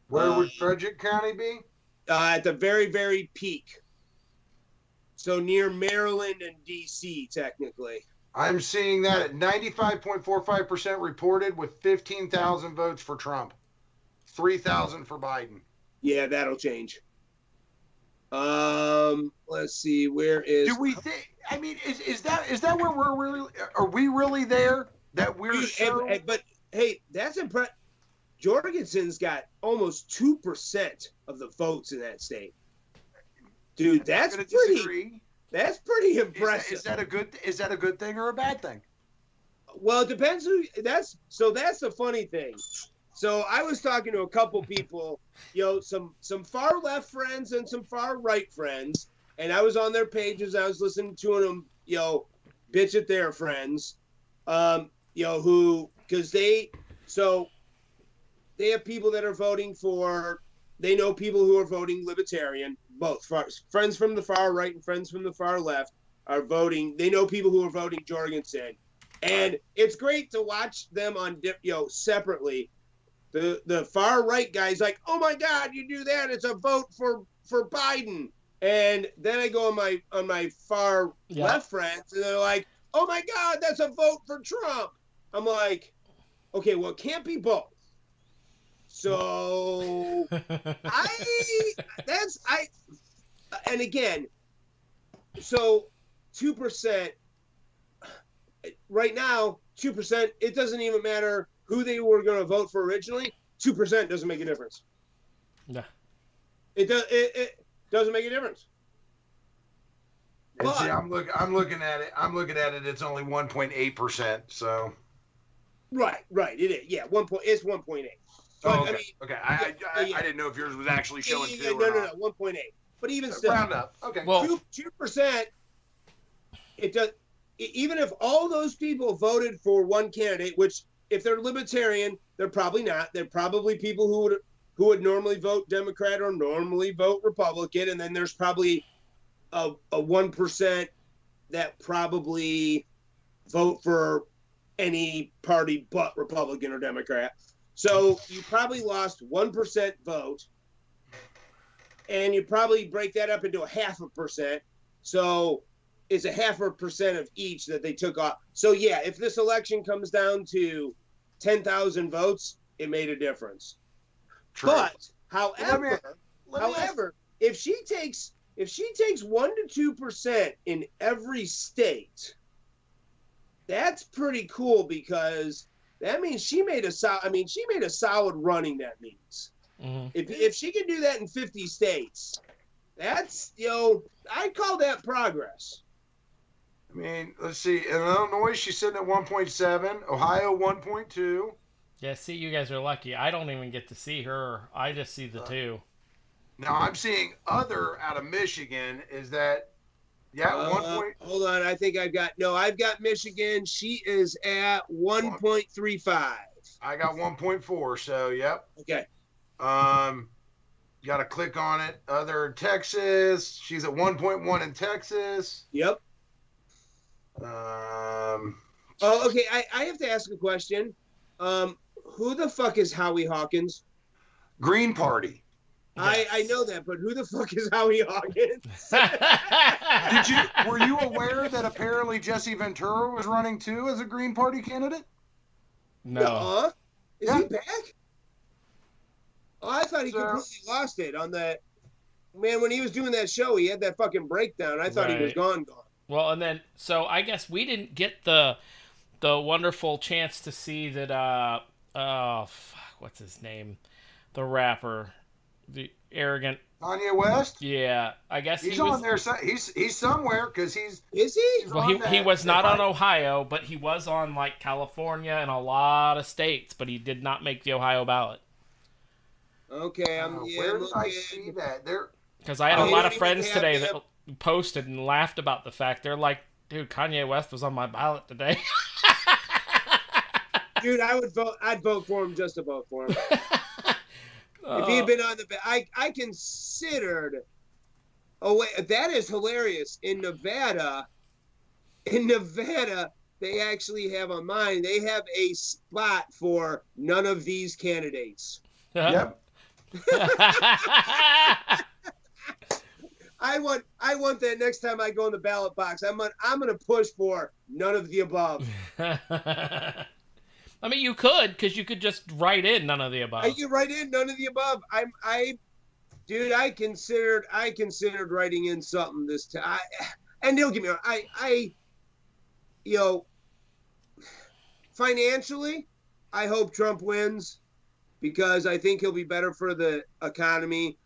Where would Frederick County be? At the very, very peak. So near Maryland and D.C., technically. I'm seeing that at 95.45% reported with 15,000 votes for Trump. 3,000 for Biden. Yeah, that'll change. Let's see, where is? Do we think? I mean, is that where we're really? Are we really there? That we're? But hey, that's impressive. Jorgensen's got almost 2% of the votes in that state. Dude, that's pretty impressive. Is that a good thing or a bad thing? Well, it depends that's the funny thing. So I was talking to a couple people, some far left friends and some far right friends, and I was on their pages. I was listening to them, bitch at their friends, because they have people that are voting for. They know people who are voting libertarian. Both friends from the far right and friends from the far left are voting. They know people who are voting Jorgensen, and it's great to watch them on separately. The far right guy's like, oh my God, you do that, it's a vote for Biden. And then I go on my far left friends, and they're like, oh my God, that's a vote for Trump. I'm like, okay, well, it can't be both. So and again, so 2%, right now, 2%, it doesn't even matter who they were going to vote for originally. 2% doesn't make a difference. No. It doesn't make a difference. And see, I'm looking at it. It's only 1.8%. So. Right. It is. Yeah, it's 1.8. Oh, okay. I didn't know if yours was actually showing 2 or not. No, 1.8. But even still, round up. Okay. Well, 2%. It does. Even if all those people voted for one candidate, which if they're libertarian, they're probably not. They're probably people who would normally vote Democrat or normally vote Republican, and then there's probably a 1% that probably vote for any party but Republican or Democrat. So you probably lost 1% vote, and you probably break that up into 0.5%. So it's 0.5% of each that they took off. So yeah, if this election comes down to 10,000 votes, it made a difference. True. But however, if she takes 1 to 2% in every state, that's pretty cool, because that means she made a solid running. That means if she can do that in 50 states, that's I'd call that progress. I mean, let's see. In Illinois, she's sitting at 1.7. Ohio, 1.2. Yeah, see, you guys are lucky. I don't even get to see her. I just see the two. Now I'm seeing other out of Michigan. Is that 1. Hold on, I think I've got Michigan. She is at 1.35. I got 1.4. So yep. Okay. You got to click on it. Other Texas. She's at 1.1 in Texas. Yep. Okay. I have to ask a question. Who the fuck is Howie Hawkins? Green Party. Yes. I know that, but who the fuck is Howie Hawkins? Were you aware that apparently Jesse Ventura was running too as a Green Party candidate? No. Is he back? Oh, I thought he completely lost it on that. Man, when he was doing that show, he had that fucking breakdown. I thought he was gone. Well, and then, so I guess we didn't get the wonderful chance to see that, what's his name? The rapper. The arrogant Kanye West. Yeah, I guess he's on there. He's somewhere because he's. Is he? Well, he was not on Ohio, but he was on like California and a lot of states, but he did not make the Ohio ballot. Okay, where did I see that? There. Because I had a lot of friends today that posted and laughed about the fact. They're like, "Dude, Kanye West was on my ballot today." Dude, I'd vote for him just to vote for him. If he had been on the, I considered. Oh wait, that is hilarious. In Nevada, they actually have on mine. They have a spot for none of these candidates. Yep. I want that next time I go in the ballot box. I'm gonna push for none of the above. I mean, you could, because you could just write in none of the above. You write in none of the above. Dude, I considered writing in something this time. And don't get me wrong, financially, I hope Trump wins, because I think he'll be better for the economy.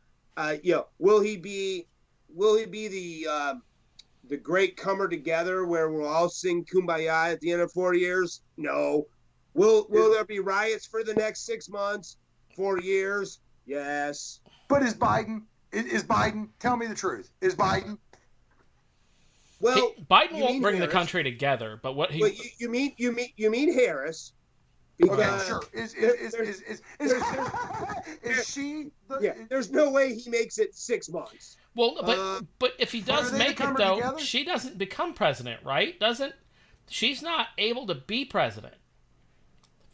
Will he be the great comer together where we'll all sing Kumbaya at the end of 4 years? No. Will there be riots for the next 6 months, 4 years? Yes. But is Biden? Tell me the truth. Is Biden? Well, Biden won't bring the country together. But what he? Well, you mean Harris? Okay, sure. Is she? There's no way he makes it 6 months. Well, but if he does make it though, together? She doesn't become president, right? She's not able to be president.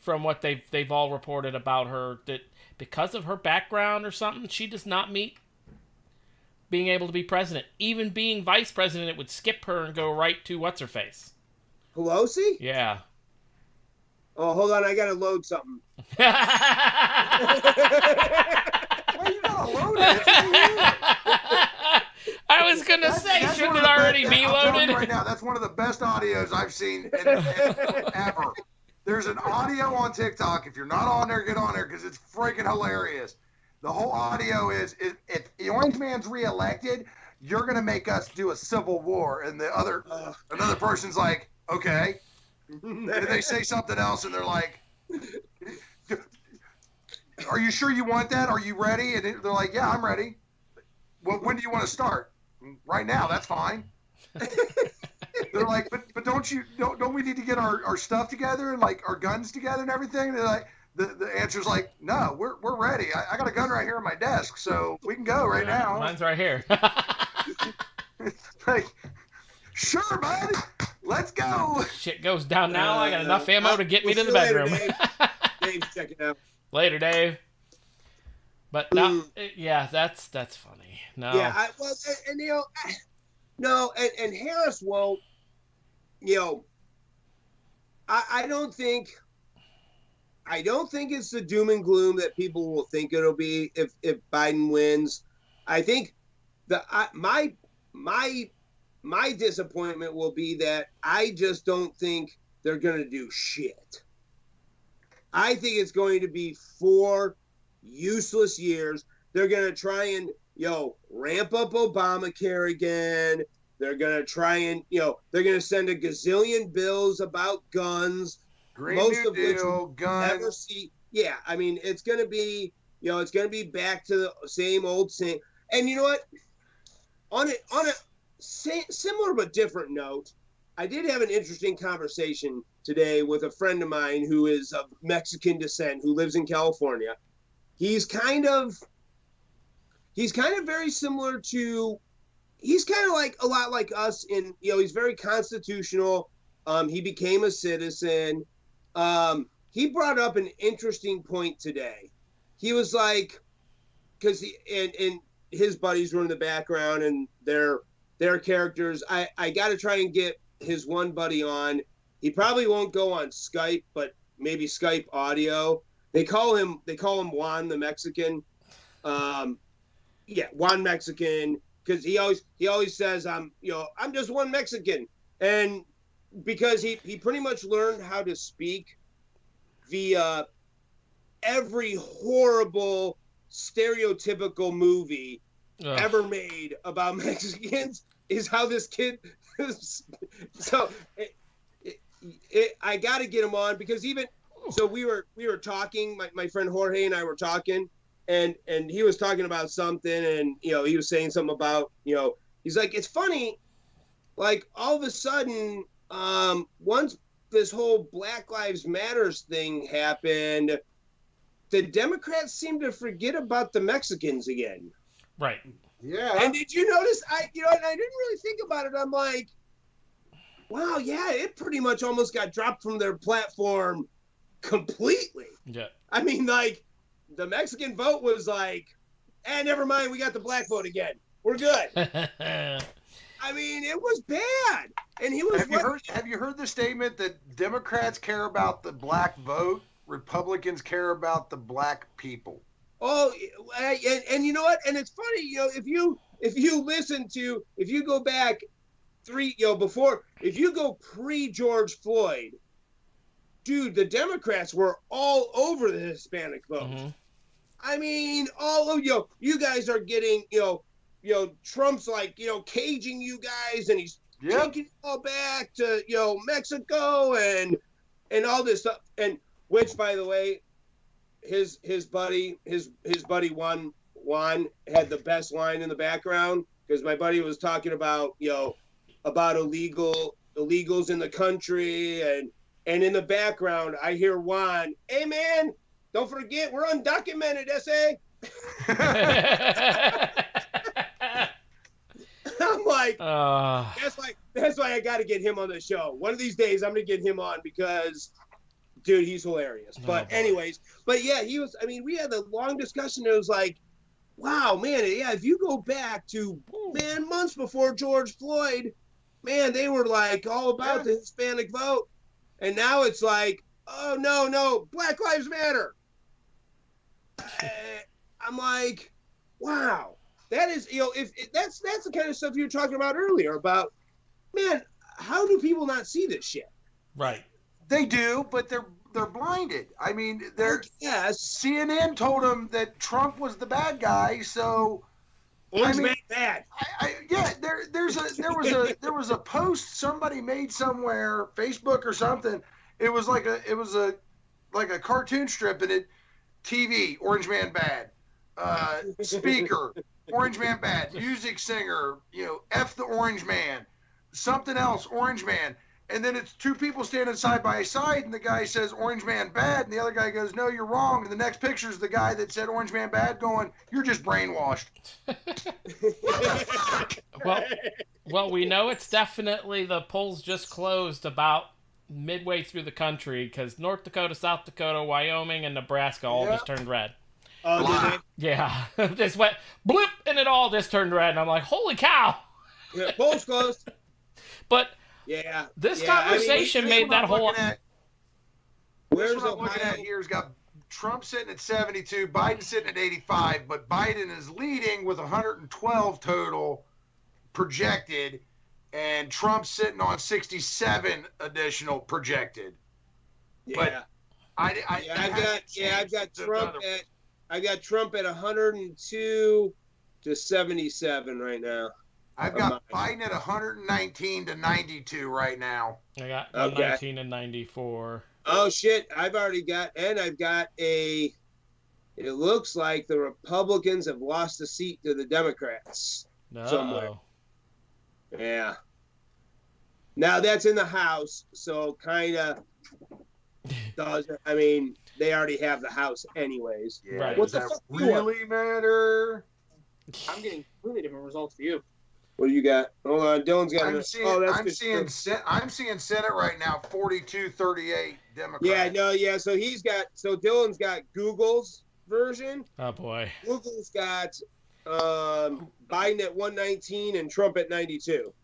From what they've all reported about her, that because of her background or something, she does not meet being able to be president. Even being vice president, it would skip her and go right to what's her face. Pelosi? Yeah. Oh, hold on, I gotta load something. Well, you gotta load it. I was gonna say, shouldn't it already be loaded? Right now, that's one of the best audios I've seen ever. There's an audio on TikTok. If you're not on there, get on there because it's freaking hilarious. The whole audio is if the Orange Man's reelected, you're gonna make us do a civil war, and the another person's like, okay. And they say something else, and they're like, "Are you sure you want that? Are you ready?" And they're like, "Yeah, I'm ready." Well, when do you want to start? Right now, that's fine. They're like, but don't we need to get our stuff together and like our guns together and everything? And they're like, the answer's like, no, we're ready. I got a gun right here on my desk, so we can go right now. Mine's right here. Like, sure, bud. Let's go. Shit goes down now. I got enough ammo to get me to the bedroom. Dave's checking out. Later, Dave. But no, yeah, that's funny. No. Yeah, and Harris won't. I don't think it's the doom and gloom that people will think it'll be if Biden wins. I think my disappointment will be that I just don't think they're going to do shit. I think it's going to be 4 useless years. They're going to try and, ramp up Obamacare again. They're going to try and, they're going to send a gazillion bills about guns. Green most New of which Deal, we'll guns. never see. Yeah, I mean, it's going to be, it's going to be back to the same old same. And you know what? On a similar but different note, I did have an interesting conversation today with a friend of mine who is of Mexican descent who lives in California. He's kind of very similar to, he's kind of like a lot like us in, he's very constitutional. He became a citizen. He brought up an interesting point today. He was like, because and his buddies were in the background and their characters. I got to try and get his one buddy on. He probably won't go on Skype, but maybe Skype audio. They call him Juan the Mexican. Juan Mexican, because he always says I'm just one Mexican, and because he pretty much learned how to speak via every horrible stereotypical movie ever made about Mexicans is how this kid so I got to get him on, because we were talking, my friend Jorge and I were talking, and he was talking about something, and he was saying something about, he's like, it's funny, like all of a sudden once this whole Black Lives Matters thing happened, the Democrats seem to forget about the Mexicans again. Right. Yeah. And did you notice? I didn't really think about it. I'm like, wow, yeah, it pretty much almost got dropped from their platform completely. Yeah. I mean, like, the Mexican vote was like, never mind, we got the black vote again. We're good. I mean, it was bad. And he was. Have you heard the statement that Democrats care about the black vote, Republicans care about the black people? Oh, and you know what? And it's funny, if you go back if you go pre-George Floyd, dude, the Democrats were all over the Hispanic vote. Mm-hmm. I mean, all of you guys are getting, Trump's like, caging you guys, and he's taking it all back to, Mexico and all this stuff. And which, by the way, his buddy Juan had the best line in the background, because my buddy was talking about, about illegals in the country, and in the background I hear Juan, "Hey man, don't forget we're undocumented, SA." I'm like, that's why I got to get him on the show. One of these days I'm gonna get him on, because dude, he's hilarious. But anyways, yeah, he was. I mean, we had a long discussion. It was like, wow, man, yeah. If you go back to months before George Floyd, man, they were like all about the Hispanic vote, and now it's like, oh no, Black Lives Matter. I'm like, wow, that is, if that's the kind of stuff you were talking about earlier about, man, how do people not see this shit? Right. They do, but they're blinded. I mean, CNN told them that Trump was the bad guy, so bad. There was a post somebody made somewhere, Facebook or something. It was like a cartoon strip, and it TV, Orange Man bad, speaker, Orange Man bad, music singer, F the Orange Man, something else, Orange Man. And then it's two people standing side by side, and the guy says Orange Man bad, and the other guy goes, "No, you're wrong." And the next picture is the guy that said Orange Man bad going, "You're just brainwashed." Well, we know it's definitely, the polls just closed about midway through the country, because North Dakota, South Dakota, Wyoming, and Nebraska all just turned red. Oh, did they? Yeah. Just went blip, and it all just turned red, and I'm like, holy cow. Yeah, polls closed. But yeah, this conversation made that whole. Where's what I'm looking at here has got Trump sitting at 72, Biden sitting at 85, but Biden is leading with 112 total projected, and Trump's sitting on 67 additional projected. Yeah. But I got Trump at 102 to 77 right now. I've got Biden at 119 to 92 right now. I got 119 and 94. Oh shit! I've got it looks like the Republicans have lost a seat to the Democrats somewhere. Yeah. Now that's in the House, so kind of doesn't. I mean, they already have the House anyways. Yeah. Right. What the fuck really matter? I'm getting completely different results for you. What do you got? Hold on, Dylan's got. I'm seeing Senate right now 42-38 Democrats. Yeah, no, yeah. So Dylan's got Google's version. Oh boy. Google's got Biden at 119 and Trump at 92.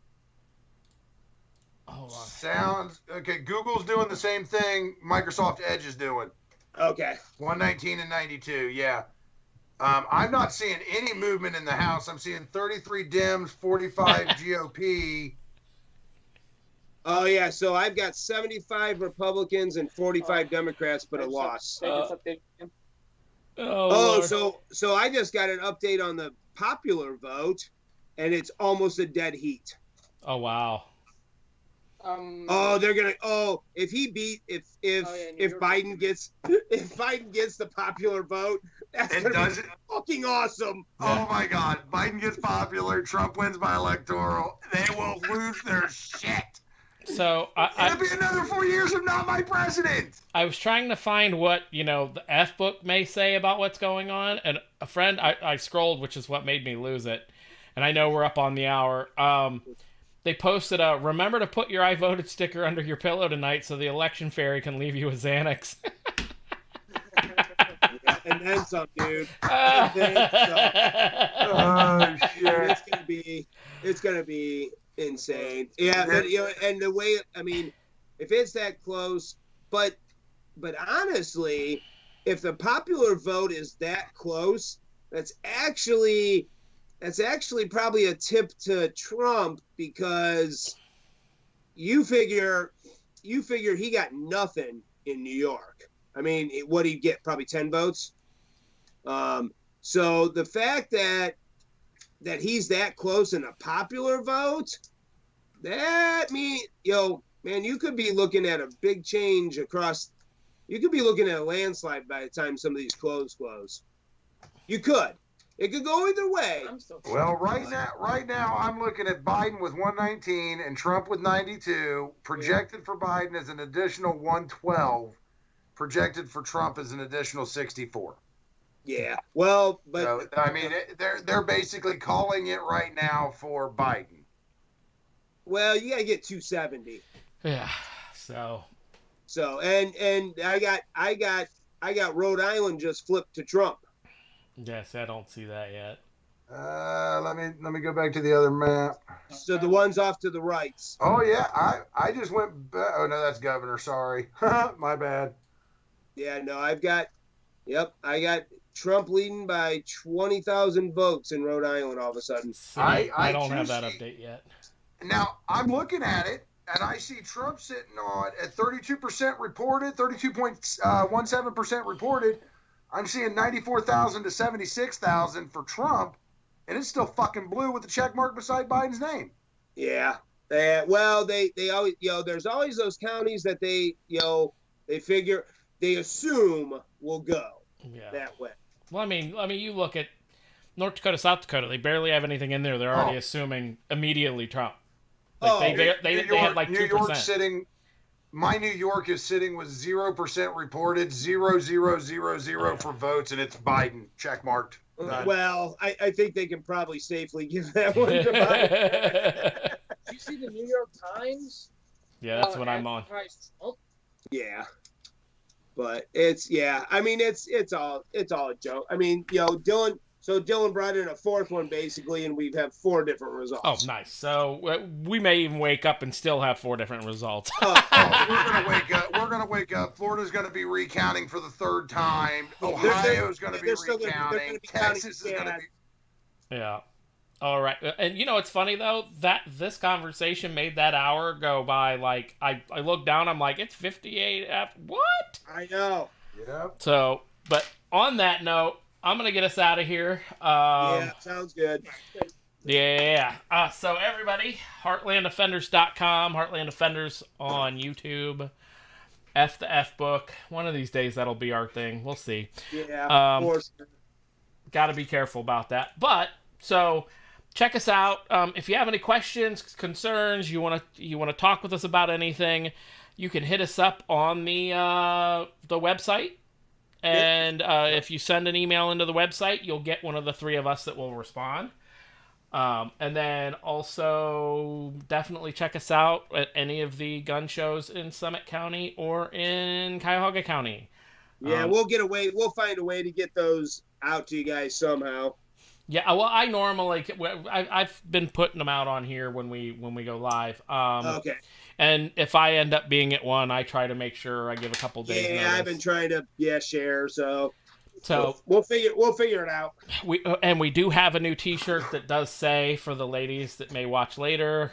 Hold on. Sounds okay. Google's doing the same thing Microsoft Edge is doing. Okay. 119 and 92. Yeah. I'm not seeing any movement in the House. I'm seeing 33 Dems, 45 GOP. Oh, yeah. So I've got 75 Republicans and 45 Democrats, but a loss. So I just got an update on the popular vote, and it's almost a dead heat. Oh, wow. If Biden gets the popular vote, that's gonna be fucking awesome. Oh my God, Biden gets popular, Trump wins by electoral, they will lose their shit. So it'll be another 4 years of not my president. I was trying to find what the F book may say about what's going on, and a friend I scrolled, which is what made me lose it, and I know we're up on the hour. They posted a remember to put your I voted sticker under your pillow tonight so the election fairy can leave you a Xanax. And then some, dude. Oh shit! It's gonna be insane. Yeah, but and the way if it's that close, but honestly, if the popular vote is that close, that's actually probably a tip to Trump, because you figure he got nothing in New York. I mean, what do you get? Probably 10 votes. So the fact that he's that close in a popular vote, that means, man, you could be looking at a big change across. You could be looking at a landslide by the time some of these close. You could. It could go either way. Well, right now, I'm looking at Biden with 119 and Trump with 92. Projected for Biden is an additional 112. Projected for Trump is an additional 64. Yeah. Well, but so, I mean, they're basically calling it right now for Biden. Well, you gotta get 270. Yeah. So and I got Rhode Island just flipped to Trump. Yes, I don't see that yet. Let me go back to the other map. So the ones off to the right. Oh yeah, I just went. Oh no, that's governor. Sorry, my bad. Yeah, no, I got Trump leading by 20,000 votes in Rhode Island all of a sudden. So I don't have that update yet. Now I'm looking at it, and I see Trump sitting on at 32% reported, 32.17% reported. I'm seeing 94,000 to 76,000 for Trump, and it's still fucking blue with the check mark beside Biden's name. Yeah. Well, they always, there's always those counties that they assume will go that way. Well, I mean, you look at North Dakota, South Dakota. They barely have anything in there. They're already assuming immediately Trump. Like they had like 2%. New York sitting. My New York is sitting with 0% reported, 0,000 for votes, and it's Biden check marked. Well, I think they can probably safely give that one to Biden. Did you see the New York Times? Yeah, that's what I'm on. Yeah, but I mean, it's all a joke. I mean, Dylan brought in a fourth one basically, and we have 4 different results. Oh, nice. So we may even wake up and still have 4 different results. We're gonna wake up. Florida's gonna be recounting for the 3rd time. Ohio's gonna be recounting. Texas is gonna be. Yeah. All right. And it's funny though that this conversation made that hour go by like I looked down. I'm like, it's 58 after what? I know. Yep. So, but on that note, I'm going to get us out of here. Yeah, sounds good. Yeah. So everybody, heartlandoffenders.com, Heartland Offenders on YouTube, F the F book. One of these days that'll be our thing. We'll see. Yeah, of course. Got to be careful about that. But, so check us out. If you have any questions, concerns, you want to talk with us about anything, you can hit us up on the website. And if you send an email into the website, you'll get one of the 3 of us that will respond. And then also definitely check us out at any of the gun shows in Summit County or in Cuyahoga County. Yeah, we'll find a way to get those out to you guys somehow. Yeah, well, I normally I've been putting them out on here when we go live. Okay. And if I end up being at one, I try to make sure I give a couple days. Yeah, notice. I've been trying to share. So we'll figure it out. We do have a new T-shirt that does say, for the ladies that may watch later,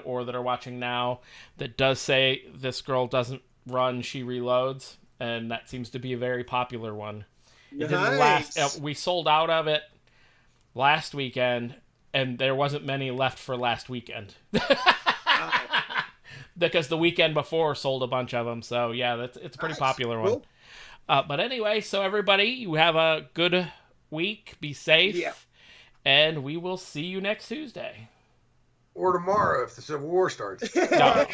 or that are watching now, that does say "This girl doesn't run, she reloads," and that seems to be a very popular one. Nice. We sold out of it last weekend, and there wasn't many left for last weekend. Because the weekend before sold a bunch of them. So, yeah, it's a pretty popular one. Cool. But anyway, so everybody, you have a good week. Be safe. Yeah. And we will see you next Tuesday. Or tomorrow if the Civil War starts. No.